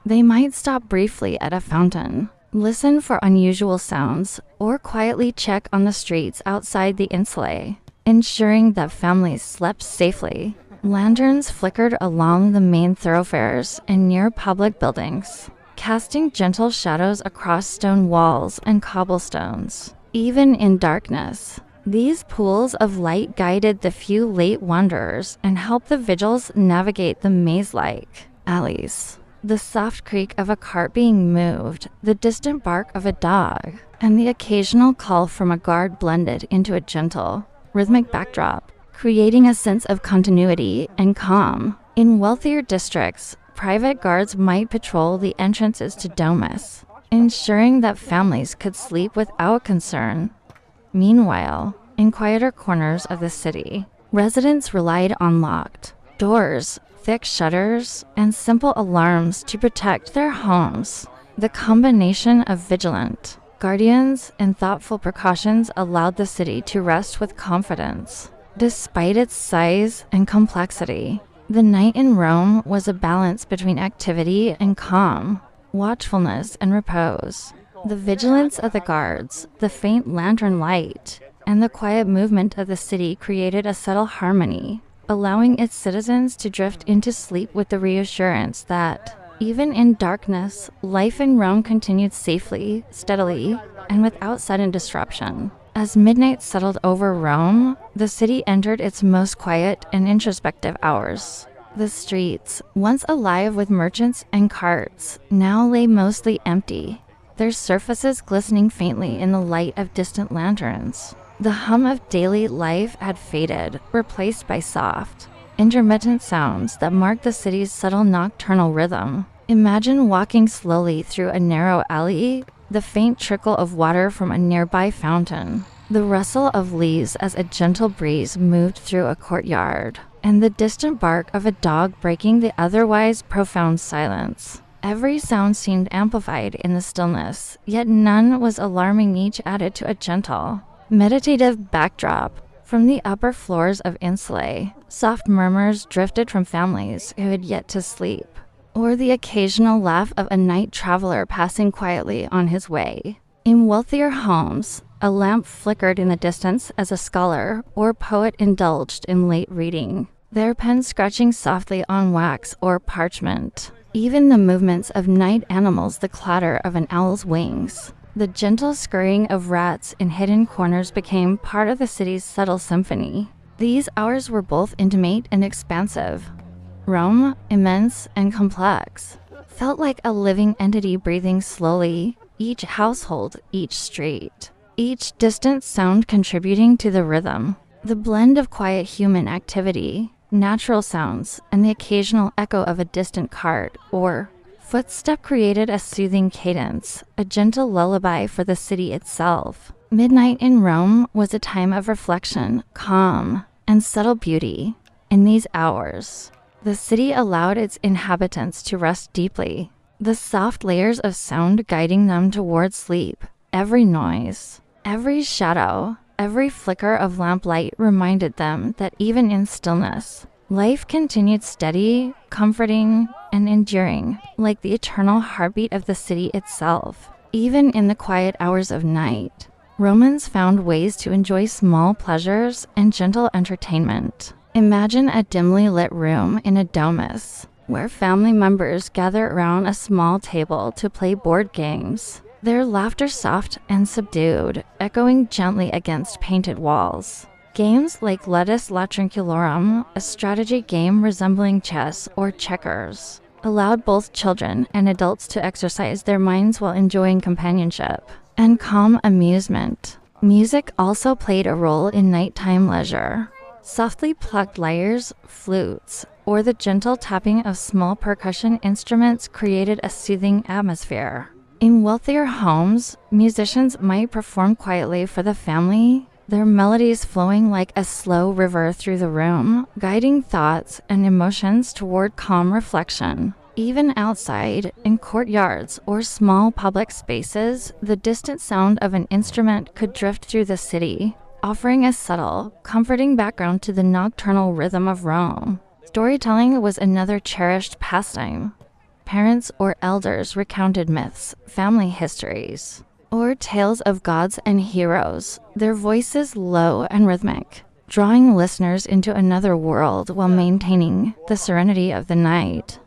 They might stop briefly at a fountain, listen for unusual sounds, or quietly check on the streets outside the insulae, ensuring that families slept safely. Lanterns flickered along the main thoroughfares and near public buildings, casting gentle shadows across stone walls and cobblestones. Even in darkness, these pools of light guided the few late wanderers and helped the vigils navigate the maze-like alleys. The soft creak of a cart being moved, the distant bark of a dog, and the occasional call from a guard blended into a gentle, rhythmic backdrop, creating a sense of continuity and calm. In wealthier districts, private guards might patrol the entrances to domus, ensuring that families could sleep without concern. Meanwhile, in quieter corners of the city, residents relied on locked doors, thick shutters, and simple alarms to protect their homes. The combination of vigilant guardians and thoughtful precautions allowed the city to rest with confidence. Despite its size and complexity, the night in Rome was a balance between activity and calm, watchfulness and repose. The vigilance of the guards, the faint lantern light, and the quiet movement of the city created a subtle harmony, allowing its citizens to drift into sleep with the reassurance that, even in darkness, life in Rome continued safely, steadily, and without sudden disruption. As midnight settled over Rome, the city entered its most quiet and introspective hours. The streets, once alive with merchants and carts, now lay mostly empty, their surfaces glistening faintly in the light of distant lanterns. The hum of daily life had faded, replaced by soft, intermittent sounds that marked the city's subtle nocturnal rhythm. Imagine walking slowly through a narrow alley, the faint trickle of water from a nearby fountain, the rustle of leaves as a gentle breeze moved through a courtyard, and the distant bark of a dog breaking the otherwise profound silence. Every sound seemed amplified in the stillness, yet none was alarming. Each added to a gentle, meditative backdrop. From the upper floors of insulae, soft murmurs drifted from families who had yet to sleep, or the occasional laugh of a night traveler passing quietly on his way. In wealthier homes, a lamp flickered in the distance as a scholar or poet indulged in late reading, their pen scratching softly on wax or parchment. Even the movements of night animals, the clatter of an owl's wings, the gentle scurrying of rats in hidden corners became part of the city's subtle symphony. These hours were both intimate and expansive. Rome, immense and complex, felt like a living entity breathing slowly, each household, each street, each distant sound contributing to the rhythm. The blend of quiet human activity, natural sounds, and the occasional echo of a distant cart or footstep created a soothing cadence, a gentle lullaby for the city itself. Midnight in Rome was a time of reflection, calm, and subtle beauty. In these hours, the city allowed its inhabitants to rest deeply, the soft layers of sound guiding them towards sleep. Every noise, every shadow, every flicker of lamplight reminded them that even in stillness, life continued steady, comforting, and enduring, like the eternal heartbeat of the city itself. Even in the quiet hours of night, Romans found ways to enjoy small pleasures and gentle entertainment. Imagine a dimly lit room in a domus, where family members gather around a small table to play board games, their laughter soft and subdued, echoing gently against painted walls. Games like Ludus Latrincularum, a strategy game resembling chess or checkers, allowed both children and adults to exercise their minds while enjoying companionship and calm amusement. Music also played a role in nighttime leisure. Softly plucked lyres, flutes, or the gentle tapping of small percussion instruments created a soothing atmosphere. In wealthier homes, musicians might perform quietly for the family, their melodies flowing like a slow river through the room, guiding thoughts and emotions toward calm reflection. Even outside, in courtyards or small public spaces, the distant sound of an instrument could drift through the city, offering a subtle, comforting background to the nocturnal rhythm of Rome. Storytelling was another cherished pastime. Parents or elders recounted myths, family histories, or tales of gods and heroes, their voices low and rhythmic, drawing listeners into another world while maintaining the serenity of the night.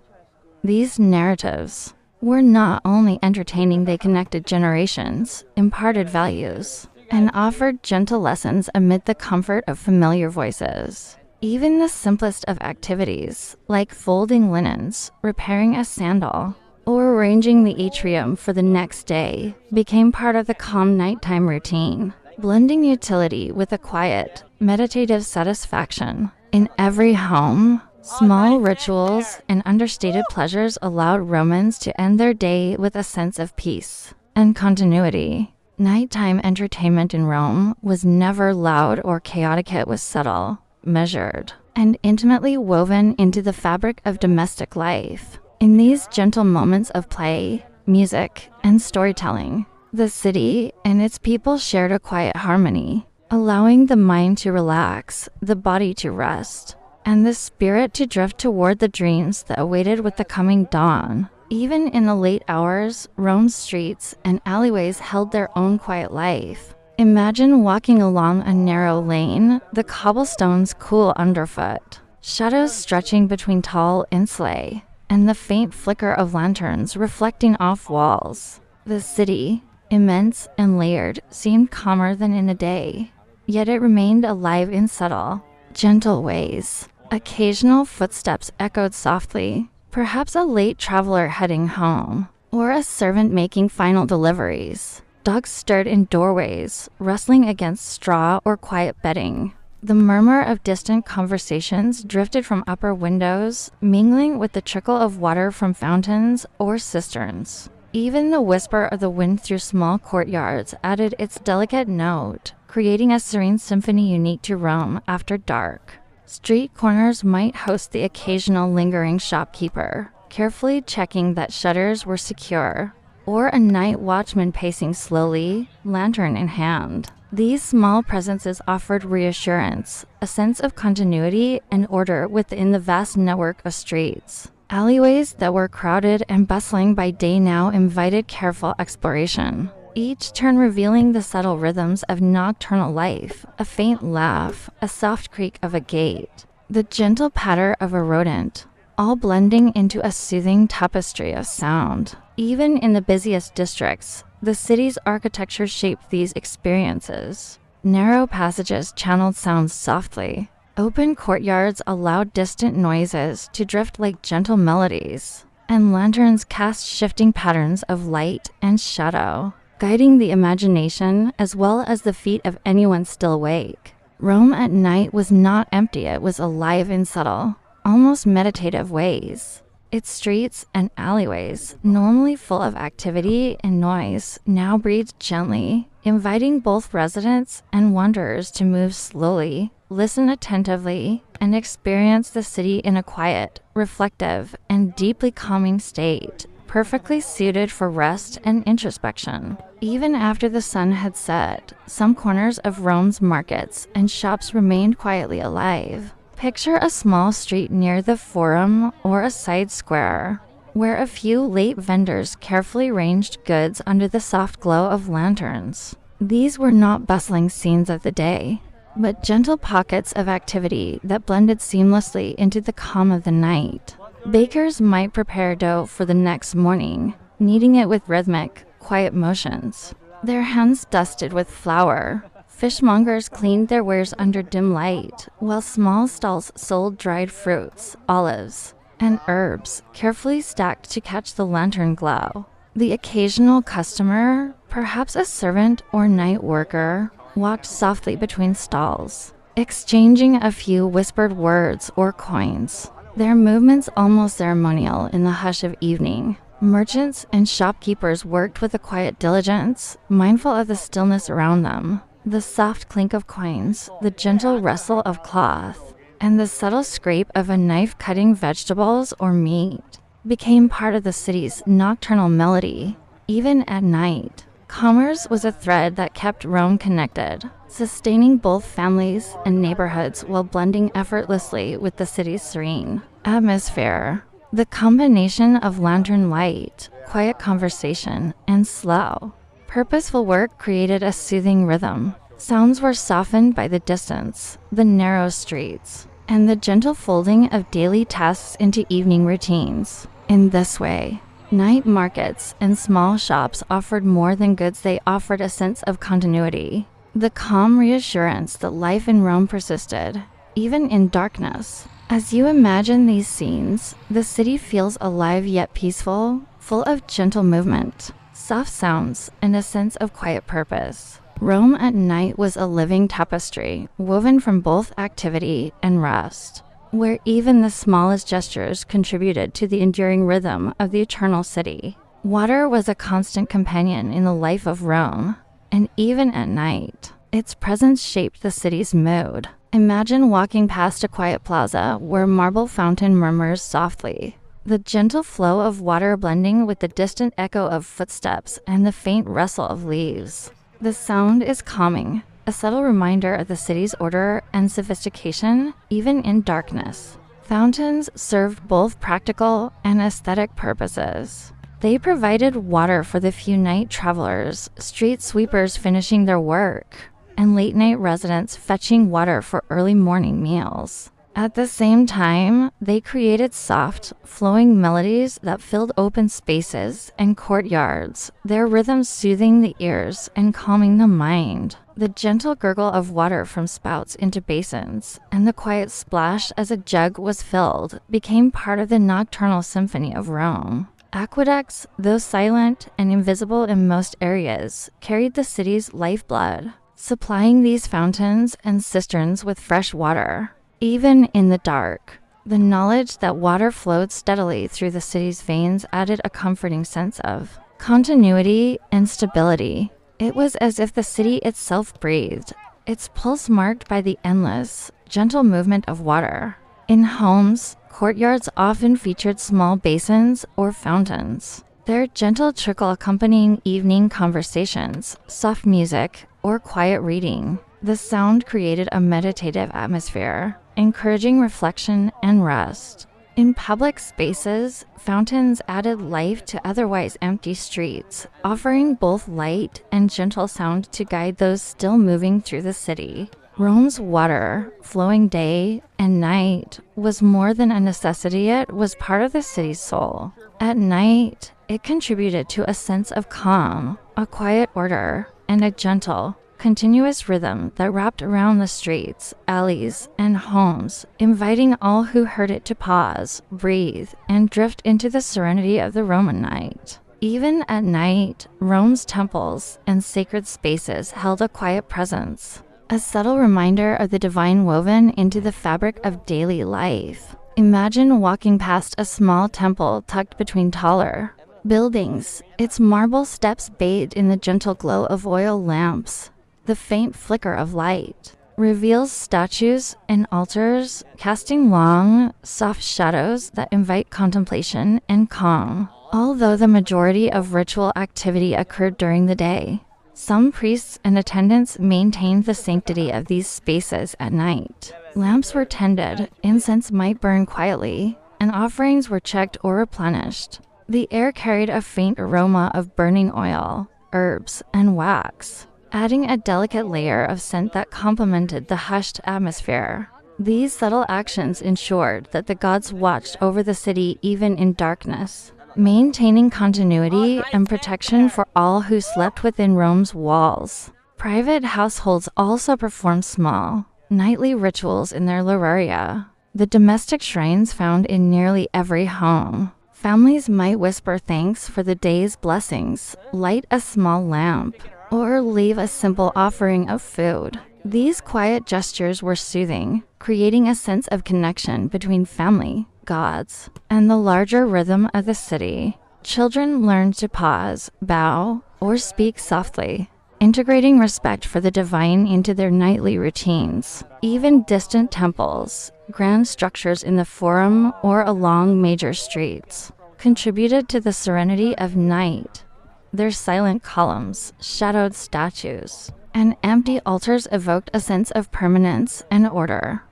These narratives were not only entertaining, they connected generations, imparted values, and offered gentle lessons amid the comfort of familiar voices. Even the simplest of activities, like folding linens, repairing a sandal, or arranging the atrium for the next day, became part of the calm nighttime routine, blending utility with a quiet, meditative satisfaction. In every home, small rituals and understated pleasures allowed Romans to end their day with a sense of peace and continuity. Nighttime entertainment in Rome was never loud or chaotic. It was subtle, measured, and intimately woven into the fabric of domestic life. In these gentle moments of play, music, and storytelling, the city and its people shared a quiet harmony, allowing the mind to relax, the body to rest, and the spirit to drift toward the dreams that awaited with the coming dawn. Even in the late hours, Rome's streets and alleyways held their own quiet life. Imagine walking along a narrow lane, the cobblestones cool underfoot, shadows stretching between tall insulae, and the faint flicker of lanterns reflecting off walls. The city, immense and layered, seemed calmer than in the day, yet it remained alive in subtle, gentle ways. Occasional footsteps echoed softly, perhaps a late traveler heading home, or a servant making final deliveries. Dogs stirred in doorways, rustling against straw or quiet bedding. The murmur of distant conversations drifted from upper windows, mingling with the trickle of water from fountains or cisterns. Even the whisper of the wind through small courtyards added its delicate note, creating a serene symphony unique to Rome after dark. Street corners might host the occasional lingering shopkeeper, carefully checking that shutters were secure, or a night watchman pacing slowly, lantern in hand. These small presences offered reassurance, a sense of continuity and order within the vast network of streets. Alleyways that were crowded and bustling by day now invited careful exploration, each turn revealing the subtle rhythms of nocturnal life, a faint laugh, a soft creak of a gate, the gentle patter of a rodent, all blending into a soothing tapestry of sound. Even in the busiest districts, the city's architecture shaped these experiences. Narrow passages channeled sounds softly. Open courtyards allowed distant noises to drift like gentle melodies, and lanterns cast shifting patterns of light and shadow, guiding the imagination as well as the feet of anyone still awake. Rome at night was not empty, it was alive in subtle, almost meditative ways. Its streets and alleyways, normally full of activity and noise, now breathed gently, inviting both residents and wanderers to move slowly, listen attentively, and experience the city in a quiet, reflective, and deeply calming state, perfectly suited for rest and introspection. Even after the sun had set, some corners of Rome's markets and shops remained quietly alive. Picture a small street near the Forum or a side square, where a few late vendors carefully ranged goods under the soft glow of lanterns. These were not bustling scenes of the day, but gentle pockets of activity that blended seamlessly into the calm of the night. Bakers might prepare dough for the next morning, kneading it with rhythmic, quiet motions, their hands dusted with flour. Fishmongers cleaned their wares under dim light, while small stalls sold dried fruits, olives, and herbs, carefully stacked to catch the lantern glow. The occasional customer, perhaps a servant or night worker, walked softly between stalls, exchanging a few whispered words or coins, their movements almost ceremonial in the hush of evening. Merchants and shopkeepers worked with a quiet diligence, mindful of the stillness around them. The soft clink of coins, the gentle rustle of cloth, and the subtle scrape of a knife cutting vegetables or meat became part of the city's nocturnal melody. Even at night, commerce was a thread that kept Rome connected, sustaining both families and neighborhoods while blending effortlessly with the city's serene atmosphere. The combination of lantern light, quiet conversation, and slow, purposeful work created a soothing rhythm. Sounds were softened by the distance, the narrow streets, and the gentle folding of daily tasks into evening routines. In this way, night markets and small shops offered more than goods. They offered a sense of continuity, the calm reassurance that life in Rome persisted, even in darkness. As you imagine these scenes, the city feels alive yet peaceful, full of gentle movement, soft sounds, and a sense of quiet purpose. Rome at night was a living tapestry, woven from both activity and rest, where even the smallest gestures contributed to the enduring rhythm of the eternal city. Water was a constant companion in the life of Rome, and even at night, its presence shaped the city's mood. Imagine walking past a quiet plaza where a marble fountain murmurs softly, the gentle flow of water blending with the distant echo of footsteps and the faint rustle of leaves. The sound is calming, a subtle reminder of the city's order and sophistication, even in darkness. Fountains served both practical and aesthetic purposes. They provided water for the few night travelers, street sweepers finishing their work, and late-night residents fetching water for early morning meals. At the same time, they created soft, flowing melodies that filled open spaces and courtyards, their rhythms soothing the ears and calming the mind. The gentle gurgle of water from spouts into basins, and the quiet splash as a jug was filled, became part of the nocturnal symphony of Rome. Aqueducts, though silent and invisible in most areas, carried the city's lifeblood, supplying these fountains and cisterns with fresh water. Even in the dark, the knowledge that water flowed steadily through the city's veins added a comforting sense of continuity and stability. It was as if the city itself breathed, its pulse marked by the endless, gentle movement of water. In homes, courtyards often featured small basins or fountains, their gentle trickle accompanying evening conversations, soft music, or quiet reading. The sound created a meditative atmosphere, encouraging reflection and rest. In public spaces, fountains added life to otherwise empty streets, offering both light and gentle sound to guide those still moving through the city. Rome's water, flowing day and night, was more than a necessity. It was part of the city's soul. At night, it contributed to a sense of calm, a quiet order, and a gentle, continuous rhythm that wrapped around the streets, alleys, and homes, inviting all who heard it to pause, breathe, and drift into the serenity of the Roman night. Even at night, Rome's temples and sacred spaces held a quiet presence, a subtle reminder of the divine woven into the fabric of daily life. Imagine walking past a small temple tucked between taller buildings, its marble steps bathed in the gentle glow of oil lamps. The faint flicker of light reveals statues and altars, casting long, soft shadows that invite contemplation and calm. Although the majority of ritual activity occurred during the day, some priests and attendants maintained the sanctity of these spaces at night. Lamps were tended, incense might burn quietly, and offerings were checked or replenished. The air carried a faint aroma of burning oil, herbs, and wax, adding a delicate layer of scent that complemented the hushed atmosphere. These subtle actions ensured that the gods watched over the city even in darkness, maintaining continuity and protection for all who slept within Rome's walls. Private households also performed small, nightly rituals in their Luraria, the domestic shrines found in nearly every home. Families might whisper thanks for the day's blessings, light a small lamp, or leave a simple offering of food. These quiet gestures were soothing, creating a sense of connection between family, gods, and the larger rhythm of the city. Children learned to pause, bow, or speak softly, integrating respect for the divine into their nightly routines. Even distant temples, grand structures in the forum or along major streets, contributed to the serenity of night. Their silent columns, shadowed statues, and empty altars evoked a sense of permanence and order.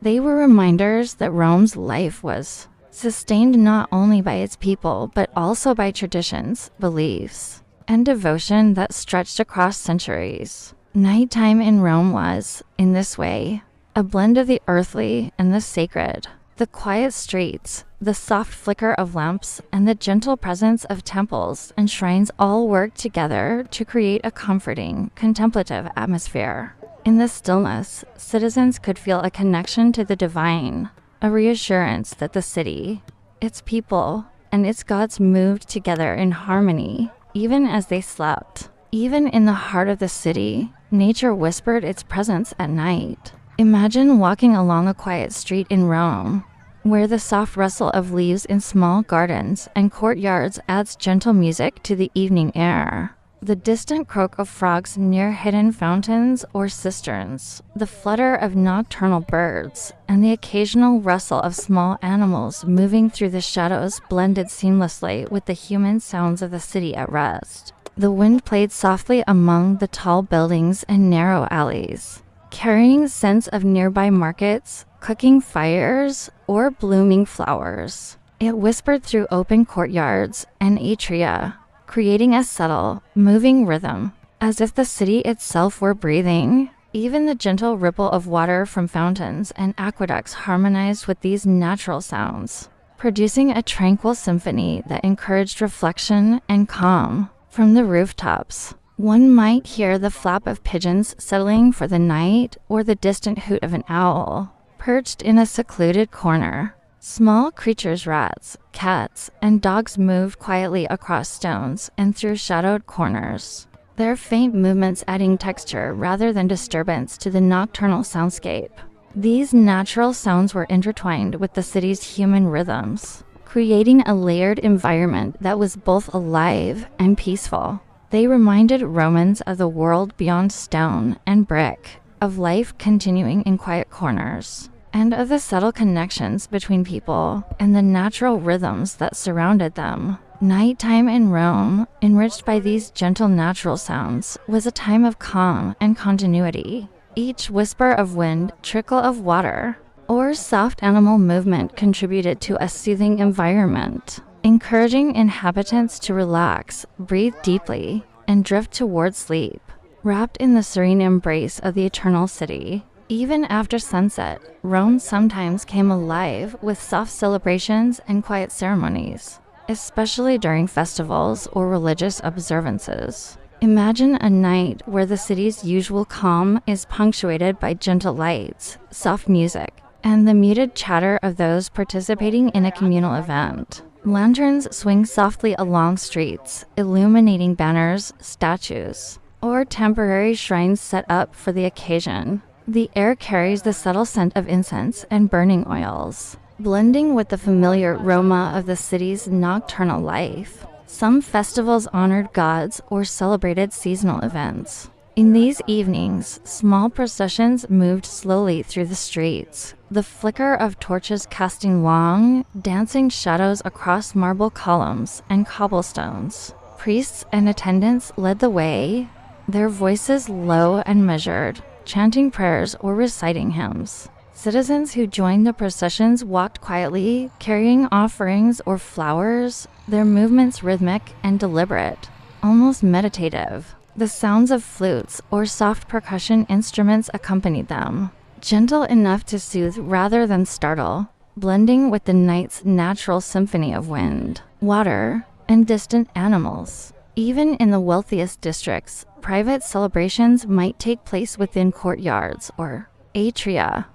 They were reminders that Rome's life was sustained not only by its people, but also by traditions, beliefs, and devotion that stretched across centuries. Nighttime in Rome was, in this way, a blend of the earthly and the sacred. The quiet streets, the soft flicker of lamps, and the gentle presence of temples and shrines all worked together to create a comforting, contemplative atmosphere. In the stillness, citizens could feel a connection to the divine, a reassurance that the city, its people, and its gods moved together in harmony, even as they slept. Even in the heart of the city, nature whispered its presence at night. Imagine walking along a quiet street in Rome, where the soft rustle of leaves in small gardens and courtyards adds gentle music to the evening air. The distant croak of frogs near hidden fountains or cisterns, the flutter of nocturnal birds, and the occasional rustle of small animals moving through the shadows blended seamlessly with the human sounds of the city at rest. The wind played softly among the tall buildings and narrow alleys, carrying scents of nearby markets, cooking fires, or blooming flowers. It whispered through open courtyards and atria, creating a subtle, moving rhythm, as if the city itself were breathing. Even the gentle ripple of water from fountains and aqueducts harmonized with these natural sounds, producing a tranquil symphony that encouraged reflection and calm. From the rooftops, one might hear the flap of pigeons settling for the night or the distant hoot of an owl, perched in a secluded corner. Small creatures, rats, cats, and dogs moved quietly across stones and through shadowed corners, their faint movements adding texture rather than disturbance to the nocturnal soundscape. These natural sounds were intertwined with the city's human rhythms, creating a layered environment that was both alive and peaceful. They reminded Romans of the world beyond stone and brick, of life continuing in quiet corners, and of the subtle connections between people and the natural rhythms that surrounded them. Nighttime in Rome, enriched by these gentle natural sounds, was a time of calm and continuity. Each whisper of wind, trickle of water, or soft animal movement contributed to a soothing environment, encouraging inhabitants to relax, breathe deeply, and drift toward sleep, wrapped in the serene embrace of the eternal city. Even after sunset, Rome sometimes came alive with soft celebrations and quiet ceremonies, especially during festivals or religious observances. Imagine a night where the city's usual calm is punctuated by gentle lights, soft music, and the muted chatter of those participating in a communal event. Lanterns swing softly along streets, illuminating banners, statues, or temporary shrines set up for the occasion. The air carries the subtle scent of incense and burning oils, blending with the familiar aroma of the city's nocturnal life. Some festivals honored gods or celebrated seasonal events. In these evenings, small processions moved slowly through the streets, the flicker of torches casting long, dancing shadows across marble columns and cobblestones. Priests and attendants led the way, their voices low and measured, chanting prayers or reciting hymns. Citizens who joined the processions walked quietly, carrying offerings or flowers, their movements rhythmic and deliberate, almost meditative. The sounds of flutes or soft percussion instruments accompanied them, gentle enough to soothe rather than startle, blending with the night's natural symphony of wind, water, and distant animals. Even in the wealthiest districts, private celebrations might take place within courtyards or atria.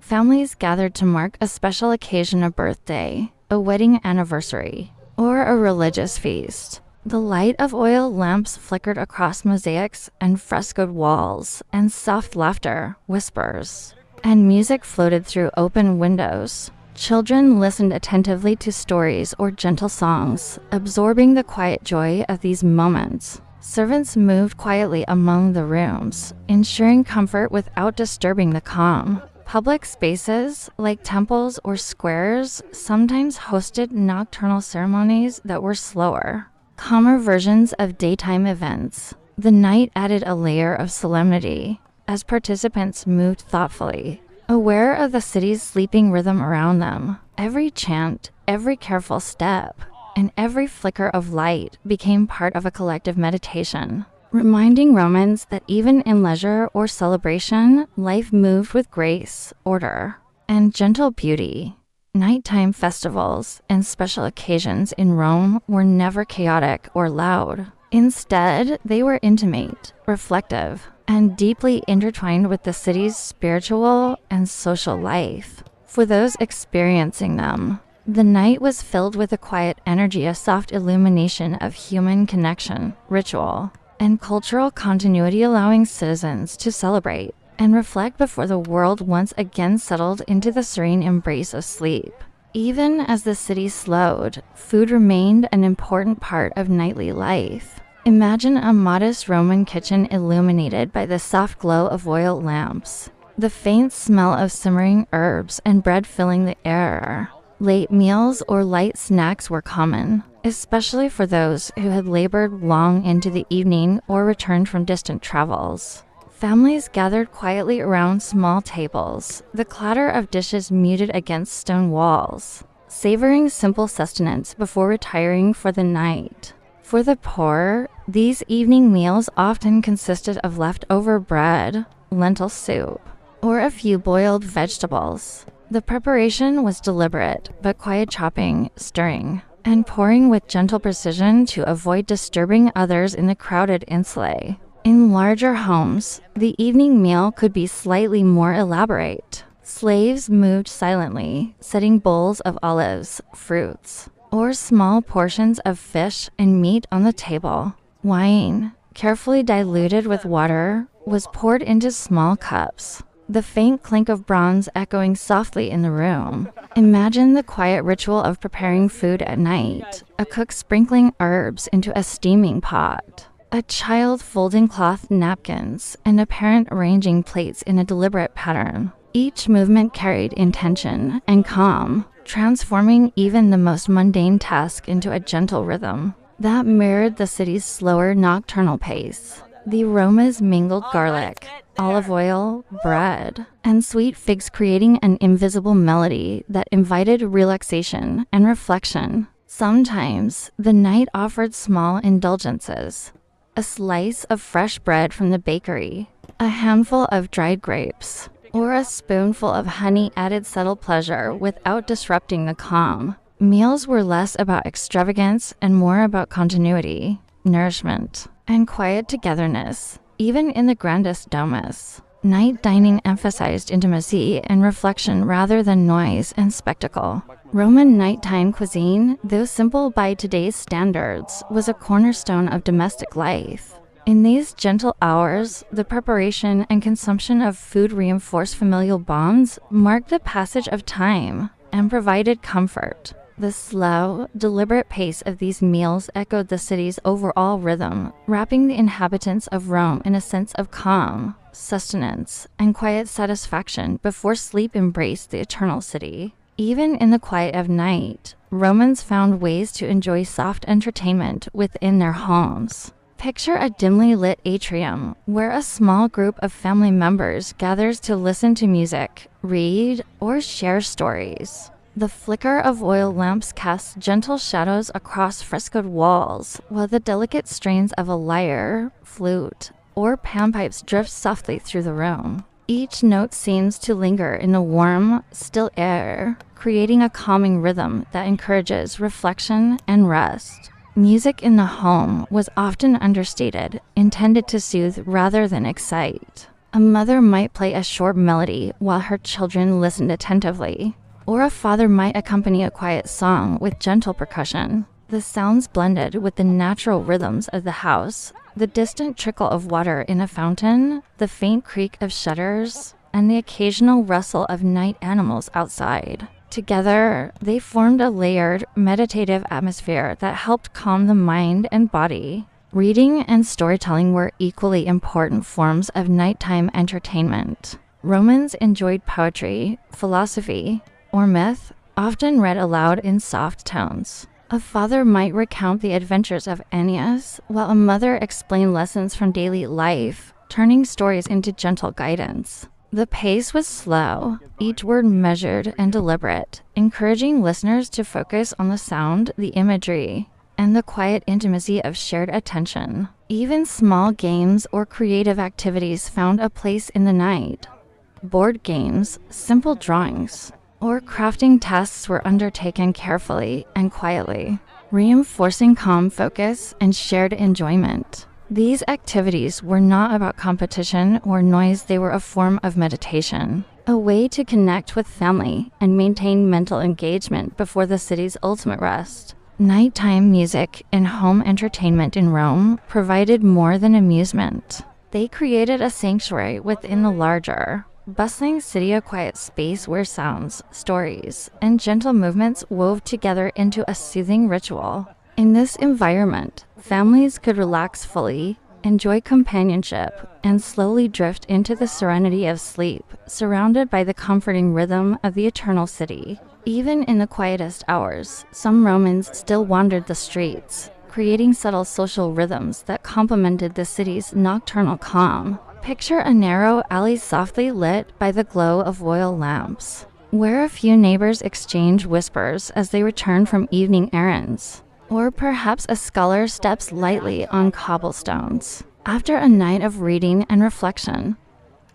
Families gathered to mark a special occasion, a birthday, a wedding anniversary, or a religious feast. The light of oil lamps flickered across mosaics and frescoed walls, and soft laughter, whispers, and music floated through open windows. Children listened attentively to stories or gentle songs, absorbing the quiet joy of these moments. Servants moved quietly among the rooms, ensuring comfort without disturbing the calm. Public spaces, like temples or squares, sometimes hosted nocturnal ceremonies that were slower, calmer versions of daytime events. The night added a layer of solemnity as participants moved thoughtfully, aware of the city's sleeping rhythm around them. Every chant, every careful step, and every flicker of light became part of a collective meditation, reminding Romans that even in leisure or celebration, life moved with grace, order, and gentle beauty. Nighttime festivals and special occasions in Rome were never chaotic or loud. Instead, they were intimate, reflective, and deeply intertwined with the city's spiritual and social life. For those experiencing them, the night was filled with a quiet energy, a soft illumination of human connection, ritual, and cultural continuity, allowing citizens to celebrate and reflect before the world once again settled into the serene embrace of sleep. Even as the city slowed, food remained an important part of nightly life. Imagine a modest Roman kitchen illuminated by the soft glow of oil lamps, the faint smell of simmering herbs and bread filling the air. Late meals or light snacks were common, especially for those who had labored long into the evening or returned from distant travels. Families gathered quietly around small tables, the clatter of dishes muted against stone walls, savoring simple sustenance before retiring for the night. For the poor, these evening meals often consisted of leftover bread, lentil soup, or a few boiled vegetables. The preparation was deliberate, but quiet chopping, stirring, and pouring with gentle precision to avoid disturbing others in the crowded insulae. In larger homes, the evening meal could be slightly more elaborate. Slaves moved silently, setting bowls of olives, fruits, or small portions of fish and meat on the table. Wine, carefully diluted with water, was poured into small cups, the faint clink of bronze echoing softly in the room. Imagine the quiet ritual of preparing food at night, a cook sprinkling herbs into a steaming pot, a child folding cloth napkins, and a parent arranging plates in a deliberate pattern. Each movement carried intention and calm, transforming even the most mundane task into a gentle rhythm that mirrored the city's slower nocturnal pace. The aromas mingled garlic, olive oil, bread, and sweet figs, creating an invisible melody that invited relaxation and reflection. Sometimes, the night offered small indulgences: a slice of fresh bread from the bakery, a handful of dried grapes, or a spoonful of honey added subtle pleasure without disrupting the calm. Meals were less about extravagance and more about continuity, nourishment, and quiet togetherness. Even in the grandest domus, night dining emphasized intimacy and reflection rather than noise and spectacle. Roman nighttime cuisine, though simple by today's standards, was a cornerstone of domestic life. In these gentle hours, the preparation and consumption of food reinforced familial bonds, marked the passage of time, and provided comfort. The slow, deliberate pace of these meals echoed the city's overall rhythm, wrapping the inhabitants of Rome in a sense of calm, sustenance, and quiet satisfaction before sleep embraced the eternal city. Even in the quiet of night, Romans found ways to enjoy soft entertainment within their homes. Picture a dimly lit atrium where a small group of family members gathers to listen to music, read, or share stories. The flicker of oil lamps casts gentle shadows across frescoed walls, while the delicate strains of a lyre, flute, or panpipes drift softly through the room. Each note seems to linger in the warm, still air, creating a calming rhythm that encourages reflection and rest. Music in the home was often understated, intended to soothe rather than excite. A mother might play a short melody while her children listened attentively, or a father might accompany a quiet song with gentle percussion. The sounds blended with the natural rhythms of the house, the distant trickle of water in a fountain, the faint creak of shutters, and the occasional rustle of night animals outside. Together, they formed a layered, meditative atmosphere that helped calm the mind and body. Reading and storytelling were equally important forms of nighttime entertainment. Romans enjoyed poetry, philosophy, or myth, often read aloud in soft tones. A father might recount the adventures of Aeneas, while a mother explained lessons from daily life, turning stories into gentle guidance. The pace was slow, each word measured and deliberate, encouraging listeners to focus on the sound, the imagery, and the quiet intimacy of shared attention. Even small games or creative activities found a place in the night. Board games, simple drawings, or crafting tasks were undertaken carefully and quietly, reinforcing calm focus and shared enjoyment. These activities were not about competition or noise, they were a form of meditation, a way to connect with family and maintain mental engagement before the city's ultimate rest. Nighttime music and home entertainment in Rome provided more than amusement. They created a sanctuary within the larger, bustling city, a quiet space where sounds, stories, and gentle movements wove together into a soothing ritual. In this environment, families could relax fully, enjoy companionship, and slowly drift into the serenity of sleep, surrounded by the comforting rhythm of the eternal city. Even in the quietest hours, some Romans still wandered the streets, creating subtle social rhythms that complemented the city's nocturnal calm. Picture a narrow alley softly lit by the glow of oil lamps, where a few neighbors exchange whispers as they return from evening errands. Or perhaps a scholar steps lightly on cobblestones after a night of reading and reflection.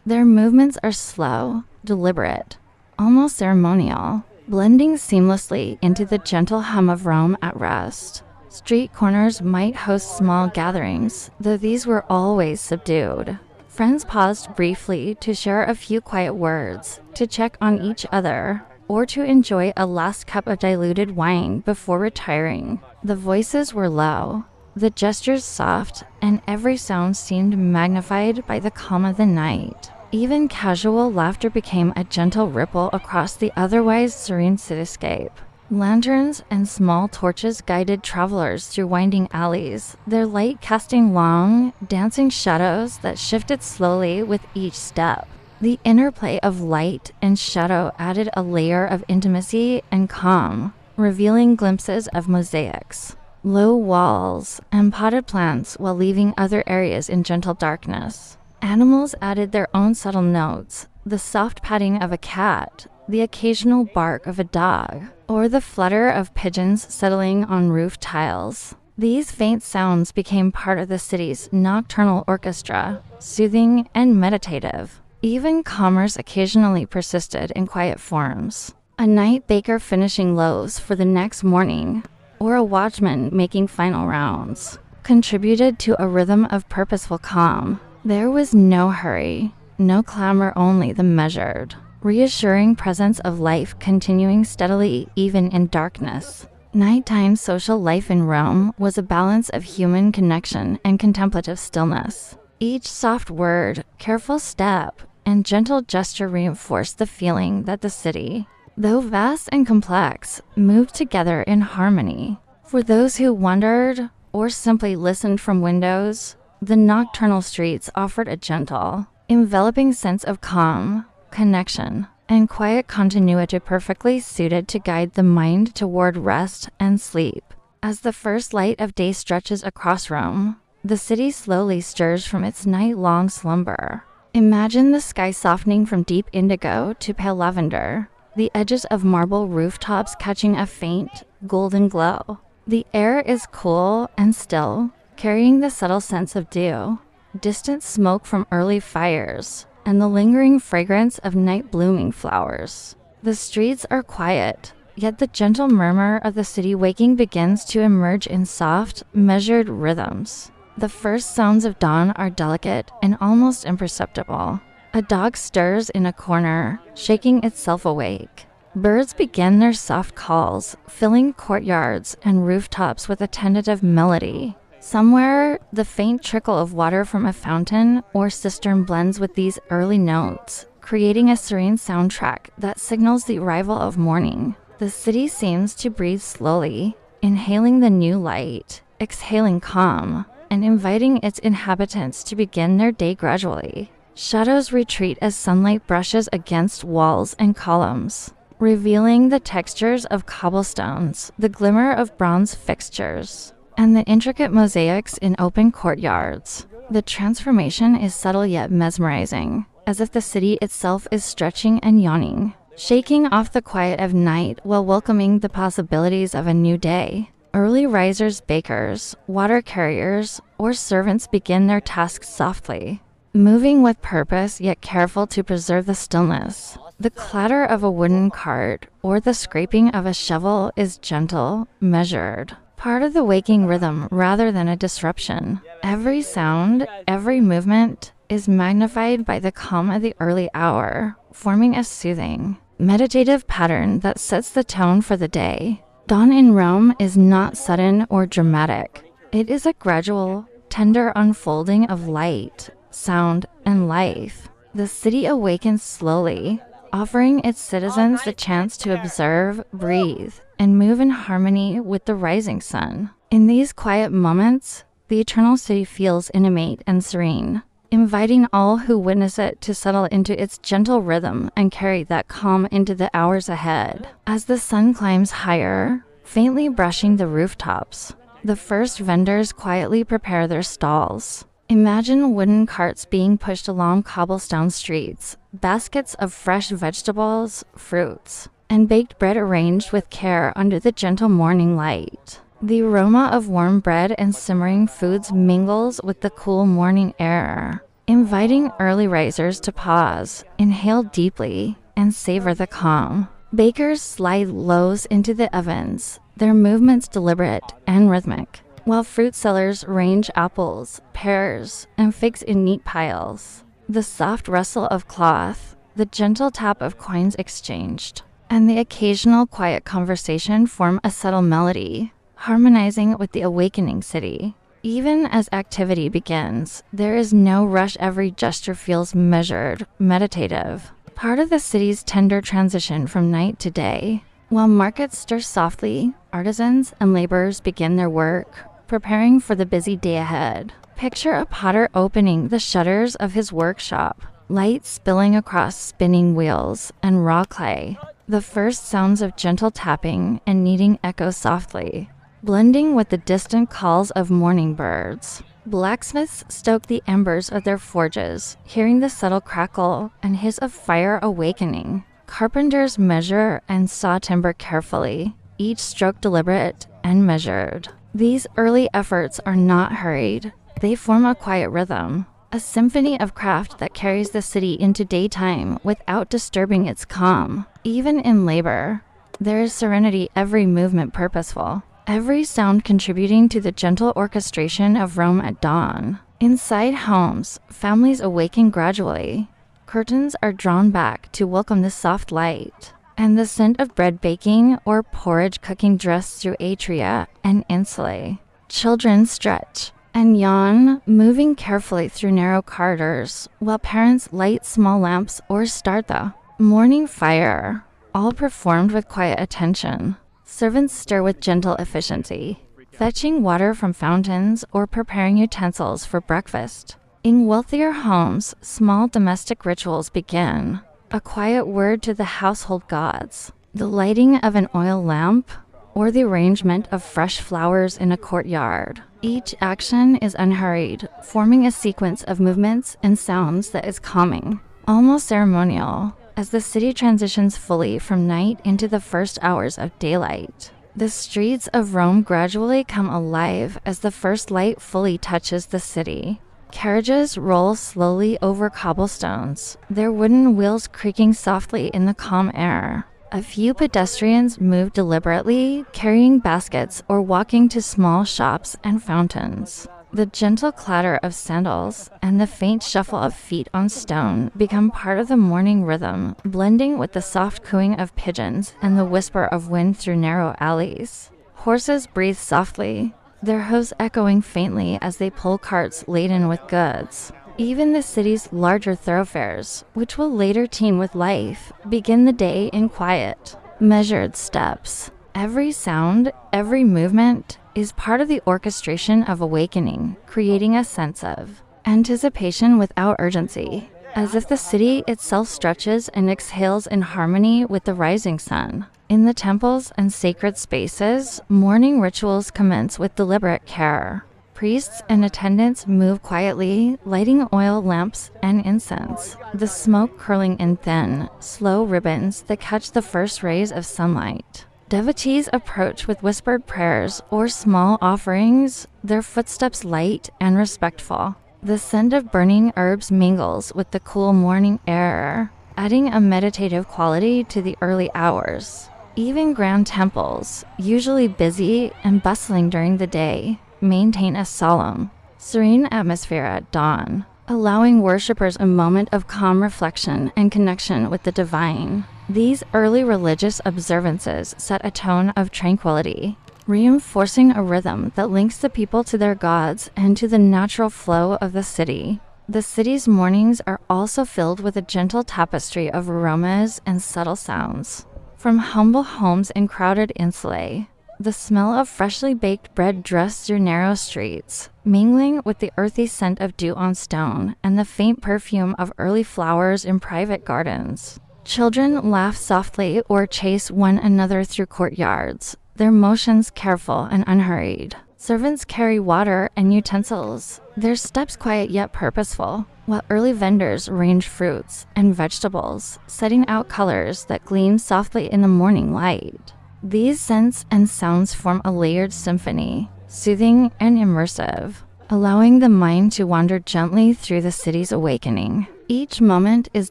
Their movements are slow, deliberate, almost ceremonial, blending seamlessly into the gentle hum of Rome at rest. Street corners might host small gatherings, though these were always subdued. Friends paused briefly to share a few quiet words, to check on each other, or to enjoy a last cup of diluted wine before retiring. The voices were low, the gestures soft, and every sound seemed magnified by the calm of the night. Even casual laughter became a gentle ripple across the otherwise serene cityscape. Lanterns and small torches guided travelers through winding alleys, their light casting long, dancing shadows that shifted slowly with each step. The interplay of light and shadow added a layer of intimacy and calm, revealing glimpses of mosaics, low walls, and potted plants while leaving other areas in gentle darkness. Animals added their own subtle notes, the soft patting of a cat, the occasional bark of a dog, or the flutter of pigeons settling on roof tiles. These faint sounds became part of the city's nocturnal orchestra, soothing and meditative. Even commerce occasionally persisted in quiet forms. A night baker finishing loaves for the next morning, or a watchman making final rounds, contributed to a rhythm of purposeful calm. There was no hurry, no clamor, only the measured, reassuring presence of life continuing steadily even in darkness. Nighttime social life in Rome was a balance of human connection and contemplative stillness. Each soft word, careful step, and gentle gesture reinforced the feeling that the city, though vast and complex, moved together in harmony. For those who wandered or simply listened from windows, the nocturnal streets offered a gentle, enveloping sense of calm, connection, and quiet continuity perfectly suited to guide the mind toward rest and sleep. As the first light of day stretches across Rome, the city slowly stirs from its night-long slumber. Imagine the sky softening from deep indigo to pale lavender, the edges of marble rooftops catching a faint, golden glow. The air is cool and still, carrying the subtle sense of dew, distant smoke from early fires, and the lingering fragrance of night-blooming flowers. The streets are quiet, yet the gentle murmur of the city waking begins to emerge in soft, measured rhythms. The first sounds of dawn are delicate and almost imperceptible. A dog stirs in a corner, shaking itself awake. Birds begin their soft calls, filling courtyards and rooftops with a tentative melody. Somewhere, the faint trickle of water from a fountain or cistern blends with these early notes, creating a serene soundtrack that signals the arrival of morning. The city seems to breathe slowly, inhaling the new light, exhaling calm, and inviting its inhabitants to begin their day gradually. Shadows retreat as sunlight brushes against walls and columns, revealing the textures of cobblestones, the glimmer of bronze fixtures, and the intricate mosaics in open courtyards. The transformation is subtle yet mesmerizing, as if the city itself is stretching and yawning, shaking off the quiet of night while welcoming the possibilities of a new day. Early risers, bakers, water carriers, or servants begin their tasks softly, moving with purpose yet careful to preserve the stillness. The clatter of a wooden cart or the scraping of a shovel is gentle, measured, part of the waking rhythm rather than a disruption. Every sound, every movement is magnified by the calm of the early hour, forming a soothing, meditative pattern that sets the tone for the day. Dawn in Rome is not sudden or dramatic. It is a gradual, tender unfolding of light, sound, and life. The city awakens slowly, offering its citizens the chance to observe, breathe, and move in harmony with the rising sun. In these quiet moments, the eternal city feels intimate and serene, inviting all who witness it to settle into its gentle rhythm and carry that calm into the hours ahead. As the sun climbs higher, faintly brushing the rooftops, the first vendors quietly prepare their stalls. Imagine wooden carts being pushed along cobblestone streets, baskets of fresh vegetables, fruits, and baked bread arranged with care under the gentle morning light. The aroma of warm bread and simmering foods mingles with the cool morning air, inviting early risers to pause, inhale deeply, and savor the calm. Bakers slide loaves into the ovens, their movements deliberate and rhythmic, while fruit sellers range apples, pears, and figs in neat piles. The soft rustle of cloth, the gentle tap of coins exchanged, and the occasional quiet conversation form a subtle melody, harmonizing with the awakening city. Even as activity begins, there is no rush. Every gesture feels measured, meditative, part of the city's tender transition from night to day. While markets stir softly, artisans and laborers begin their work, preparing for the busy day ahead. Picture a potter opening the shutters of his workshop, light spilling across spinning wheels and raw clay. The first sounds of gentle tapping and kneading echo softly, blending with the distant calls of morning birds. Blacksmiths stoke the embers of their forges, hearing the subtle crackle and hiss of fire awakening. Carpenters measure and saw timber carefully, each stroke deliberate and measured. These early efforts are not hurried. They form a quiet rhythm, a symphony of craft that carries the city into daytime without disturbing its calm. Even in labor, there is serenity, every movement purposeful, every sound contributing to the gentle orchestration of Rome at dawn. Inside homes, families awaken gradually. Curtains are drawn back to welcome the soft light, and the scent of bread baking or porridge cooking drifts through atria and insulae. Children stretch and yawn, moving carefully through narrow corridors, while parents light small lamps or start the morning fire, all performed with quiet attention. Servants stir with gentle efficiency, fetching water from fountains or preparing utensils for breakfast. In wealthier homes, small domestic rituals begin. A quiet word to the household gods, the lighting of an oil lamp, or the arrangement of fresh flowers in a courtyard. Each action is unhurried, forming a sequence of movements and sounds that is calming, almost ceremonial, as the city transitions fully from night into the first hours of daylight. The streets of Rome gradually come alive as the first light fully touches the city. Carriages roll slowly over cobblestones, their wooden wheels creaking softly in the calm air. A few pedestrians move deliberately, carrying baskets or walking to small shops and fountains. The gentle clatter of sandals and the faint shuffle of feet on stone become part of the morning rhythm, blending with the soft cooing of pigeons and the whisper of wind through narrow alleys. Horses breathe softly, their hooves echoing faintly as they pull carts laden with goods. Even the city's larger thoroughfares, which will later teem with life, begin the day in quiet, measured steps. Every sound, every movement is part of the orchestration of awakening, creating a sense of anticipation without urgency. as if the city itself stretches and exhales in harmony with the rising sun. In the temples and sacred spaces, morning rituals commence with deliberate care. Priests and attendants move quietly, lighting oil lamps and incense, the smoke curling in thin, slow ribbons that catch the first rays of sunlight. Devotees approach with whispered prayers or small offerings, their footsteps light and respectful. The scent of burning herbs mingles with the cool morning air, adding a meditative quality to the early hours. Even grand temples, usually busy and bustling during the day, maintain a solemn, serene atmosphere at dawn, allowing worshippers a moment of calm reflection and connection with the divine. These early religious observances set a tone of tranquility, reinforcing a rhythm that links the people to their gods and to the natural flow of the city. The city's mornings are also filled with a gentle tapestry of aromas and subtle sounds. From humble homes in crowded insulae, the smell of freshly baked bread drifts through narrow streets, mingling with the earthy scent of dew on stone and the faint perfume of early flowers in private gardens. Children laugh softly or chase one another through courtyards, their motions careful and unhurried. Servants carry water and utensils, their steps quiet yet purposeful, while early vendors range fruits and vegetables, setting out colors that gleam softly in the morning light. These scents and sounds form a layered symphony, soothing and immersive, allowing the mind to wander gently through the city's awakening. Each moment is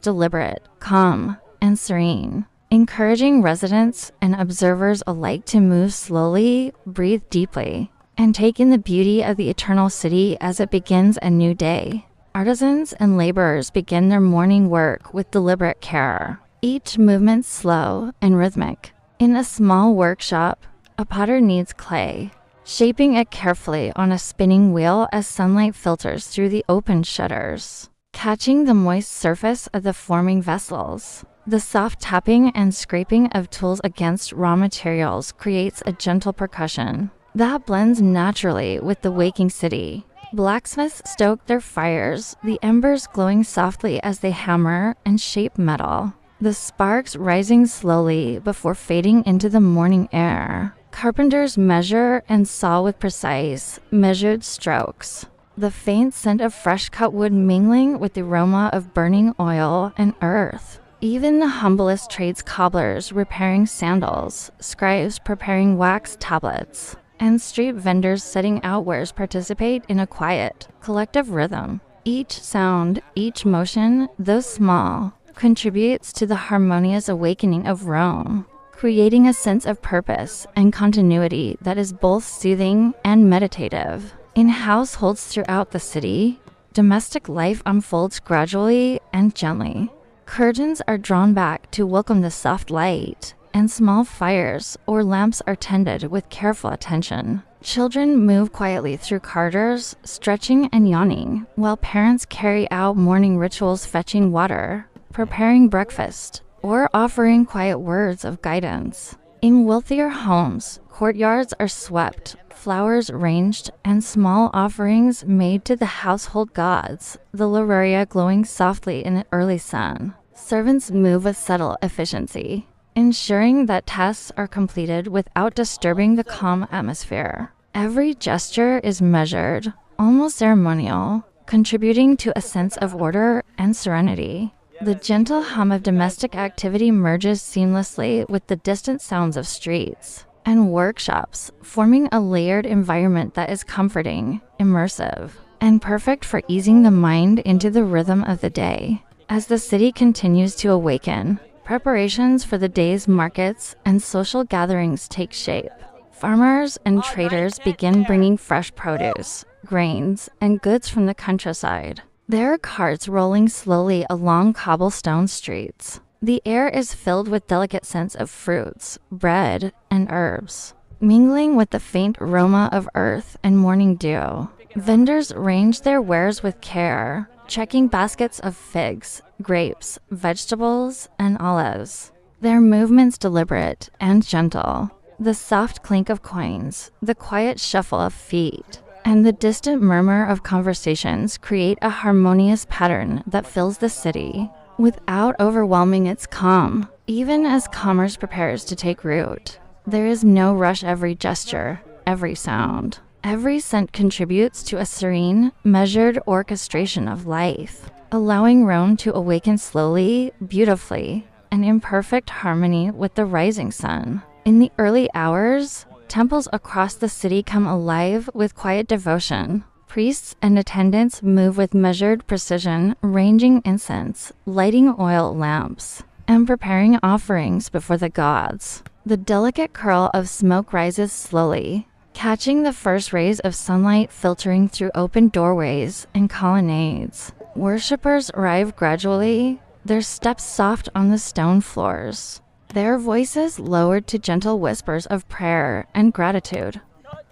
deliberate, calm, and serene, encouraging residents and observers alike to move slowly, breathe deeply, and take in the beauty of the eternal city as it begins a new day. Artisans and laborers begin their morning work with deliberate care, each movement slow and rhythmic. In a small workshop, a potter kneads clay, shaping it carefully on a spinning wheel as sunlight filters through the open shutters, catching the moist surface of the forming vessels. The soft tapping and scraping of tools against raw materials creates a gentle percussion that blends naturally with the waking city. Blacksmiths stoke their fires, the embers glowing softly as they hammer and shape metal, the sparks rising slowly before fading into the morning air. Carpenters measure and saw with precise, measured strokes, the faint scent of fresh-cut wood mingling with the aroma of burning oil and earth. Even the humblest trades cobblers repairing sandals, scribes preparing wax tablets, and street vendors setting out wares participate in a quiet, collective rhythm. Each sound, each motion, though small, contributes to the harmonious awakening of Rome, creating a sense of purpose and continuity that is both soothing and meditative. In households throughout the city, domestic life unfolds gradually and gently. Curtains are drawn back to welcome the soft light, and small fires or lamps are tended with careful attention. Children move quietly through corridors, stretching and yawning, while parents carry out morning rituals fetching water, preparing breakfast, or offering quiet words of guidance. In wealthier homes, courtyards are swept, flowers ranged, and small offerings made to the household gods, the Lauraria glowing softly in the early sun. Servants move with subtle efficiency, ensuring that tasks are completed without disturbing the calm atmosphere. Every gesture is measured, almost ceremonial, contributing to a sense of order and serenity. The gentle hum of domestic activity merges seamlessly with the distant sounds of streets and workshops, forming a layered environment that is comforting, immersive, and perfect for easing the mind into the rhythm of the day. As the city continues to awaken, preparations for the day's markets and social gatherings take shape. Farmers and traders begin bringing fresh produce, grains, and goods from the countryside. There are carts rolling slowly along cobblestone streets. The air is filled with delicate scents of fruits, bread, and herbs, mingling with the faint aroma of earth and morning dew. Vendors range their wares with care, checking baskets of figs, grapes, vegetables, and olives. Their movements deliberate and gentle. The soft clink of coins, the quiet shuffle of feet, and the distant murmur of conversations create a harmonious pattern that fills the city without overwhelming its calm. Even as commerce prepares to take root, there is no rush. Every gesture, every sound, every scent contributes to a serene, measured orchestration of life, allowing Rome to awaken slowly, beautifully, and in perfect harmony with the rising sun. In the early hours, temples across the city come alive with quiet devotion. Priests and attendants move with measured precision, arranging incense, lighting oil lamps, and preparing offerings before the gods. The delicate curl of smoke rises slowly, catching the first rays of sunlight filtering through open doorways and colonnades. Worshippers arrive gradually, their steps soft on the stone floors, their voices lowered to gentle whispers of prayer and gratitude.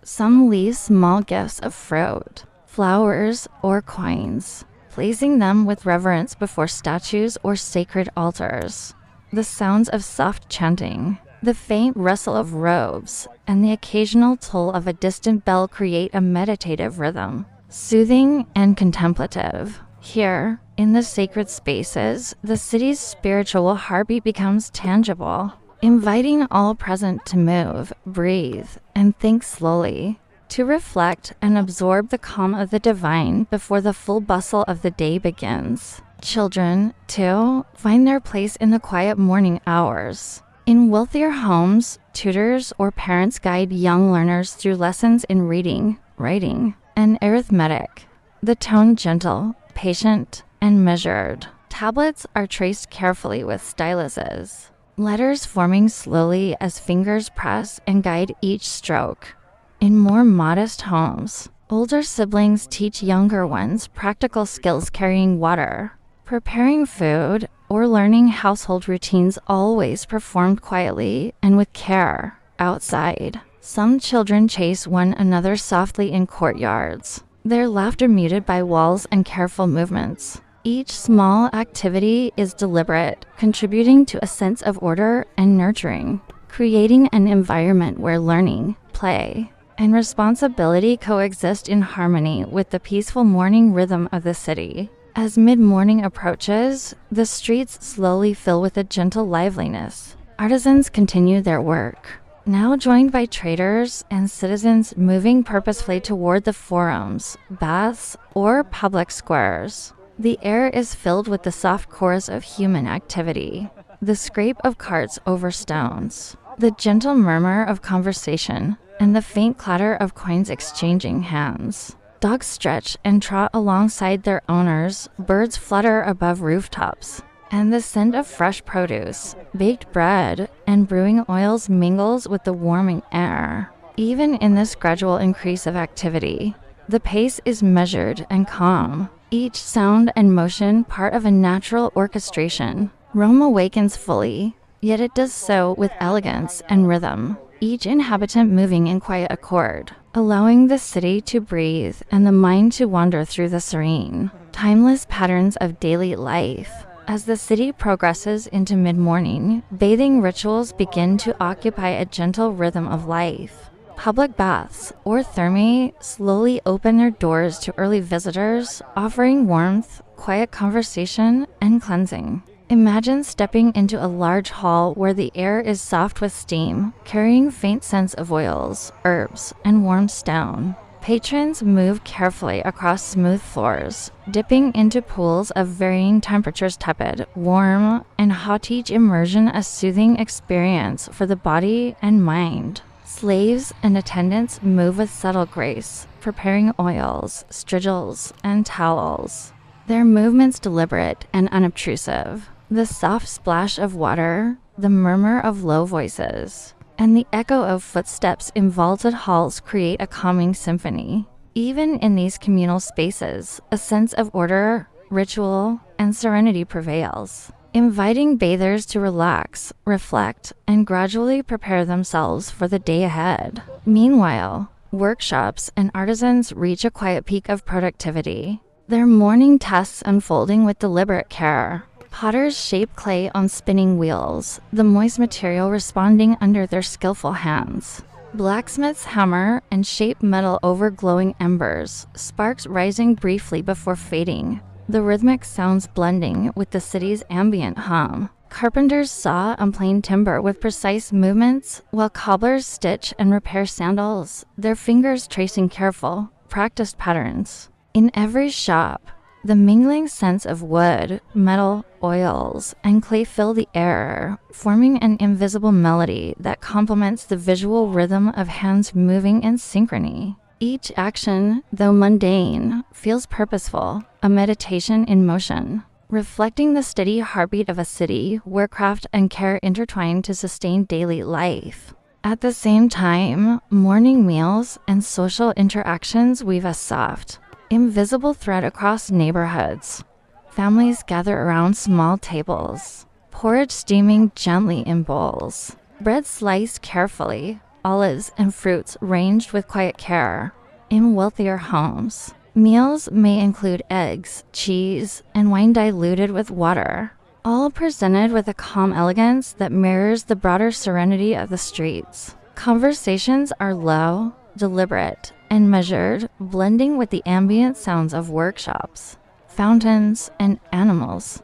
Some leave small gifts of fruit, flowers, or coins, placing them with reverence before statues or sacred altars. The sounds of soft chanting, the faint rustle of robes, and the occasional toll of a distant bell create a meditative rhythm, soothing and contemplative. Here, in the sacred spaces, the city's spiritual heartbeat becomes tangible, inviting all present to move, breathe, and think slowly, to reflect and absorb the calm of the divine before the full bustle of the day begins. Children, too, find their place in the quiet morning hours. In wealthier homes, tutors or parents guide young learners through lessons in reading, writing, and arithmetic. The tone gentle, patient, and measured. Tablets are traced carefully with styluses, letters forming slowly as fingers press and guide each stroke. In more modest homes, older siblings teach younger ones practical skills carrying water, preparing food, or learning household routines, always performed quietly and with care. Outside, some children chase one another softly in courtyards, their laughter muted by walls and careful movements. Each small activity is deliberate, contributing to a sense of order and nurturing, creating an environment where learning, play, and responsibility coexist in harmony with the peaceful morning rhythm of the city. As mid-morning approaches, the streets slowly fill with a gentle liveliness. Artisans continue their work, now joined by traders and citizens moving purposefully toward the forums, baths, or public squares. The air is filled with the soft chorus of human activity, the scrape of carts over stones, the gentle murmur of conversation, and the faint clatter of coins exchanging hands. Dogs stretch and trot alongside their owners, birds flutter above rooftops, and the scent of fresh produce, baked bread, and brewing oils mingles with the warming air. Even in this gradual increase of activity, the pace is measured and calm, each sound and motion part of a natural orchestration. Rome awakens fully, yet it does so with elegance and rhythm, each inhabitant moving in quiet accord, allowing the city to breathe and the mind to wander through the serene, timeless patterns of daily life. As the city progresses into mid-morning, bathing rituals begin to occupy a gentle rhythm of life. Public baths, or thermae, slowly open their doors to early visitors, offering warmth, quiet conversation, and cleansing. Imagine stepping into a large hall where the air is soft with steam, carrying faint scents of oils, herbs, and warm stone. Patrons move carefully across smooth floors, dipping into pools of varying temperatures, tepid, warm, and hot, each immersion a soothing experience for the body and mind. Slaves and attendants move with subtle grace, preparing oils, strigils, and towels. Their movements deliberate and unobtrusive. The soft splash of water, the murmur of low voices, and the echo of footsteps in vaulted halls create a calming symphony. Even in these communal spaces, a sense of order, ritual, and serenity prevails, inviting bathers to relax, reflect, and gradually prepare themselves for the day ahead. Meanwhile, workshops and artisans reach a quiet peak of productivity, their morning tasks unfolding with deliberate care. Potters shape clay on spinning wheels, the moist material responding under their skillful hands. Blacksmiths hammer and shape metal over glowing embers, sparks rising briefly before fading, the rhythmic sounds blending with the city's ambient hum. Carpenters saw and plane timber with precise movements, while cobblers stitch and repair sandals, their fingers tracing careful, practiced patterns. In every shop, the mingling scents of wood, metal, oils, and clay fill the air, forming an invisible melody that complements the visual rhythm of hands moving in synchrony. Each action, though mundane, feels purposeful, a meditation in motion, reflecting the steady heartbeat of a city where craft and care intertwine to sustain daily life. At the same time, morning meals and social interactions weave a soft, invisible thread across neighborhoods. Families gather around small tables, porridge steaming gently in bowls, bread sliced carefully, olives and fruits ranged with quiet care. In wealthier homes, meals may include eggs, cheese, and wine diluted with water, all presented with a calm elegance that mirrors the broader serenity of the streets. Conversations are low, deliberate, and measured, blending with the ambient sounds of workshops, fountains, and animals.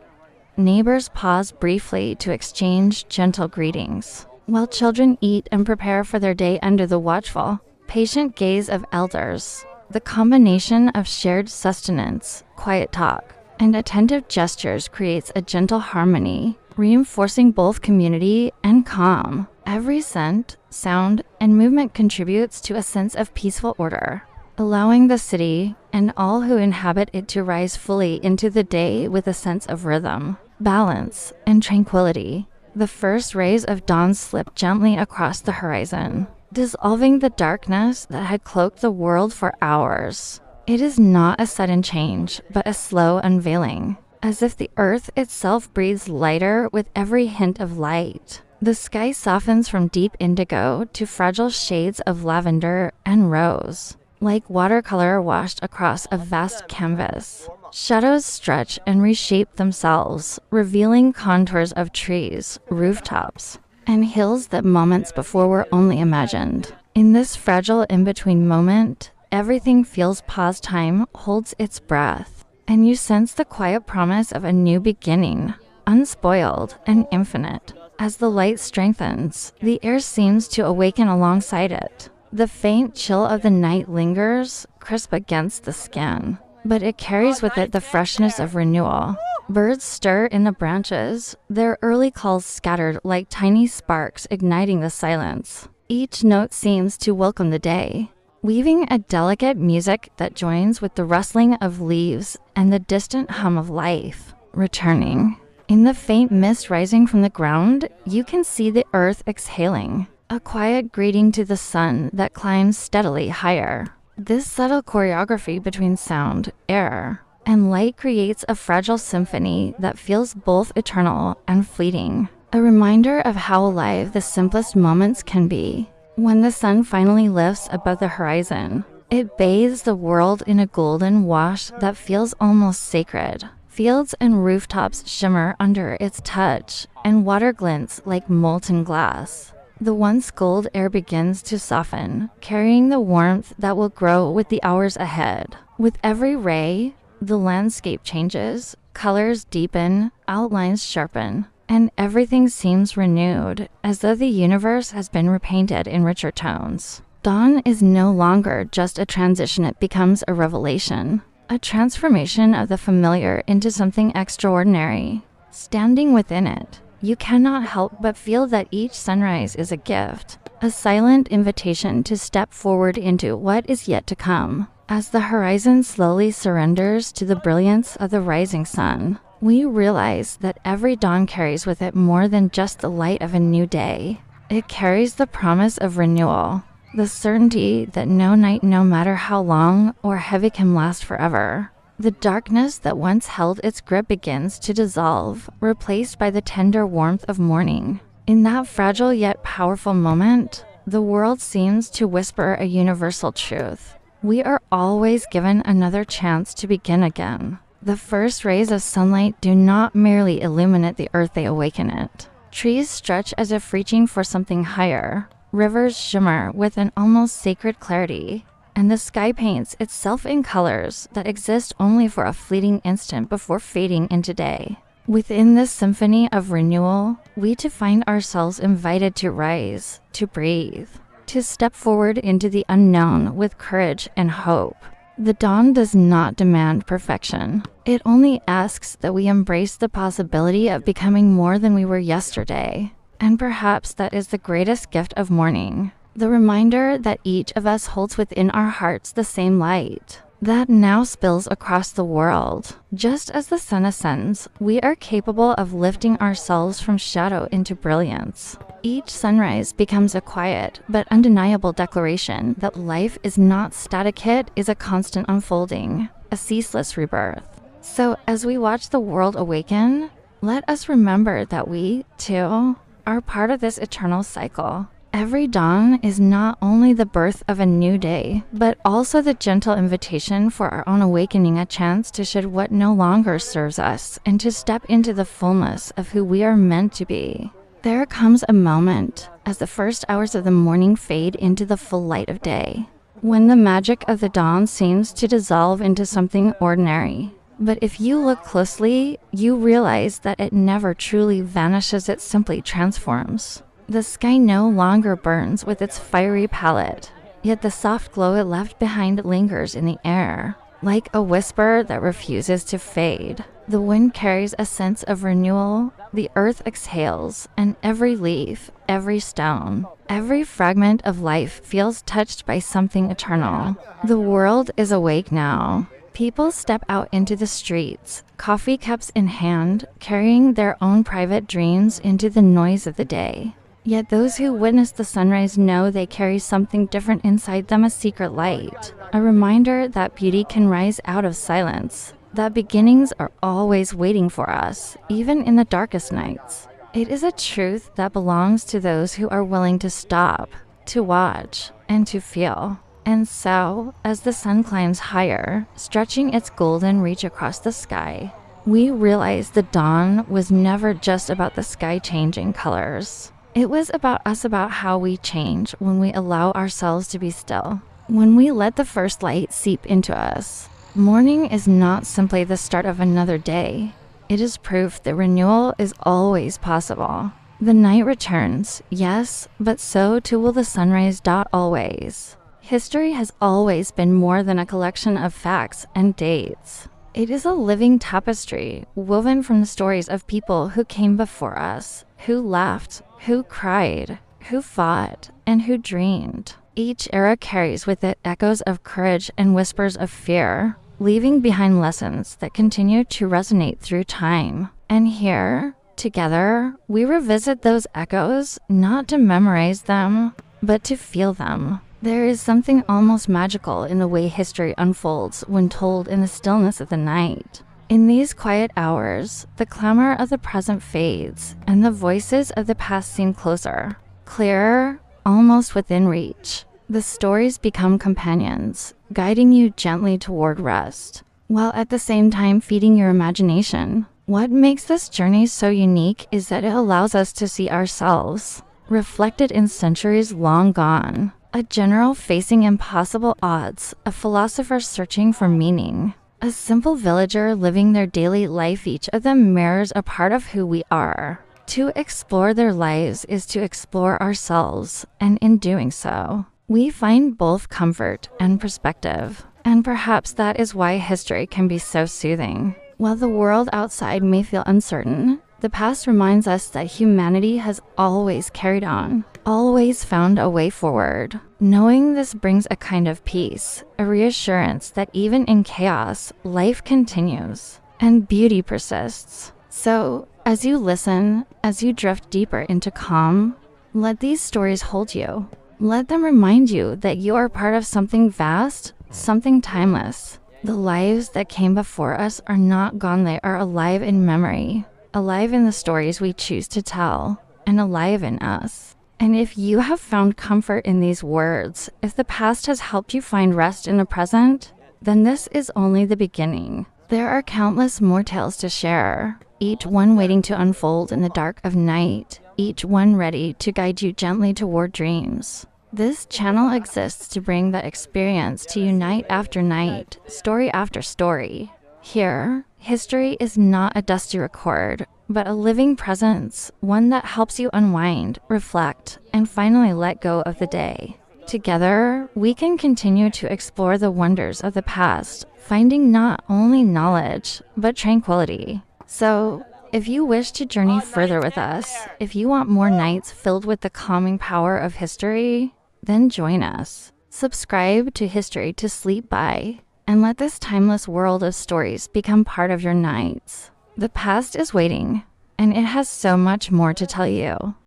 Neighbors pause briefly to exchange gentle greetings, while children eat and prepare for their day under the watchful, patient gaze of elders. The combination of shared sustenance, quiet talk, and attentive gestures creates a gentle harmony, reinforcing both community and calm. Every scent, sound, and movement contributes to a sense of peaceful order, allowing the city and all who inhabit it to rise fully into the day with a sense of rhythm, balance, and tranquility. The first rays of dawn slip gently across the horizon, dissolving the darkness that had cloaked the world for hours. It is not a sudden change, but a slow unveiling, as if the earth itself breathes lighter with every hint of light. The sky softens from deep indigo to fragile shades of lavender and rose, like watercolor washed across a vast canvas. Shadows stretch and reshape themselves, revealing contours of trees, rooftops, and hills that moments before were only imagined. In this fragile in-between moment, everything feels pause time holds its breath, and you sense the quiet promise of a new beginning, unspoiled and infinite. As the light strengthens, the air seems to awaken alongside it. The faint chill of the night lingers, crisp against the skin, but it carries with it the freshness of renewal. Birds stir in the branches, their early calls scattered like tiny sparks igniting the silence. Each note seems to welcome the day, weaving a delicate music that joins with the rustling of leaves and the distant hum of life returning. In the faint mist rising from the ground, you can see the earth exhaling, a quiet greeting to the sun that climbs steadily higher. This subtle choreography between sound, air, and light creates a fragile symphony that feels both eternal and fleeting, a reminder of how alive the simplest moments can be. When the sun finally lifts above the horizon, it bathes the world in a golden wash that feels almost sacred. Fields and rooftops shimmer under its touch, and water glints like molten glass. The once cold air begins to soften, carrying the warmth that will grow with the hours ahead. With every ray, the landscape changes, colors deepen, outlines sharpen, and everything seems renewed, as though the universe has been repainted in richer tones. Dawn is no longer just a transition, it becomes a revelation. A transformation of the familiar into something extraordinary. Standing within it, you cannot help but feel that each sunrise is a gift, a silent invitation to step forward into what is yet to come. As the horizon slowly surrenders to the brilliance of the rising sun, we realize that every dawn carries with it more than just the light of a new day. It carries the promise of renewal, the certainty that no night, no matter how long or heavy, can last forever. The darkness that once held its grip begins to dissolve, replaced by the tender warmth of morning. In that fragile yet powerful moment, the world seems to whisper a universal truth. We are always given another chance to begin again. The first rays of sunlight do not merely illuminate the earth, they awaken it. Trees stretch as if reaching for something higher, rivers shimmer with an almost sacred clarity, and the sky paints itself in colors that exist only for a fleeting instant before fading into day. Within this symphony of renewal, we to find ourselves invited to rise, to breathe, to step forward into the unknown with courage and hope. The dawn does not demand perfection. It only asks that we embrace the possibility of becoming more than we were yesterday. And perhaps that is the greatest gift of morning, the reminder that each of us holds within our hearts the same light that now spills across the world. Just as the sun ascends, we are capable of lifting ourselves from shadow into brilliance. Each sunrise becomes a quiet but undeniable declaration that life is not static. It is a constant unfolding, a ceaseless rebirth. So as we watch the world awaken, let us remember that we, too, are part of this eternal cycle. Every dawn is not only the birth of a new day, but also the gentle invitation for our own awakening, a chance to shed what no longer serves us and to step into the fullness of who we are meant to be. There comes a moment, as the first hours of the morning fade into the full light of day, when the magic of the dawn seems to dissolve into something ordinary. But if you look closely, you realize that it never truly vanishes, it simply transforms. The sky no longer burns with its fiery palette, yet the soft glow it left behind lingers in the air, like a whisper that refuses to fade. The wind carries a sense of renewal, the earth exhales, and every leaf, every stone, every fragment of life feels touched by something eternal. The world is awake now. People step out into the streets, coffee cups in hand, carrying their own private dreams into the noise of the day. Yet those who witness the sunrise know they carry something different inside them, a secret light, a reminder that beauty can rise out of silence, that beginnings are always waiting for us, even in the darkest nights. It is a truth that belongs to those who are willing to stop, to watch, and to feel. And so, as the sun climbs higher, stretching its golden reach across the sky, we realize the dawn was never just about the sky changing colors. It was about us, about how we change when we allow ourselves to be still, when we let the first light seep into us. Morning is not simply the start of another day. It is proof that renewal is always possible. The night returns, yes, but so too will the sunrise. Always. History has always been more than a collection of facts and dates. It is a living tapestry woven from the stories of people who came before us, who laughed, who cried, who fought, and who dreamed. Each era carries with it echoes of courage and whispers of fear, leaving behind lessons that continue to resonate through time. And here, together, we revisit those echoes, not to memorize them, but to feel them. There is something almost magical in the way history unfolds when told in the stillness of the night. In these quiet hours, the clamor of the present fades, and the voices of the past seem closer, clearer, almost within reach. The stories become companions, guiding you gently toward rest, while at the same time feeding your imagination. What makes this journey so unique is that it allows us to see ourselves, reflected in centuries long gone. A general facing impossible odds, a philosopher searching for meaning, a simple villager living their daily life. Each of them mirrors a part of who we are. To explore their lives is to explore ourselves, and in doing so, we find both comfort and perspective. And perhaps that is why history can be so soothing. While the world outside may feel uncertain, the past reminds us that humanity has always carried on, always found a way forward. Knowing this brings a kind of peace, a reassurance that even in chaos, life continues and beauty persists. So, as you listen, as you drift deeper into calm, let these stories hold you. Let them remind you that you are part of something vast, something timeless. The lives that came before us are not gone, they are alive in memory. Alive in the stories we choose to tell, and alive in us. And if you have found comfort in these words, if the past has helped you find rest in the present, then this is only the beginning. There are countless more tales to share, each one waiting to unfold in the dark of night, each one ready to guide you gently toward dreams. This channel exists to bring that experience to you night after night, story after story. Here, history is not a dusty record, but a living presence, one that helps you unwind, reflect, and finally let go of the day. Together, we can continue to explore the wonders of the past, finding not only knowledge, but tranquility. So, if you wish to journey further with us, if you want more nights filled with the calming power of history, then join us. Subscribe to History to Sleep By, and let this timeless world of stories become part of your nights. The past is waiting, and it has so much more to tell you.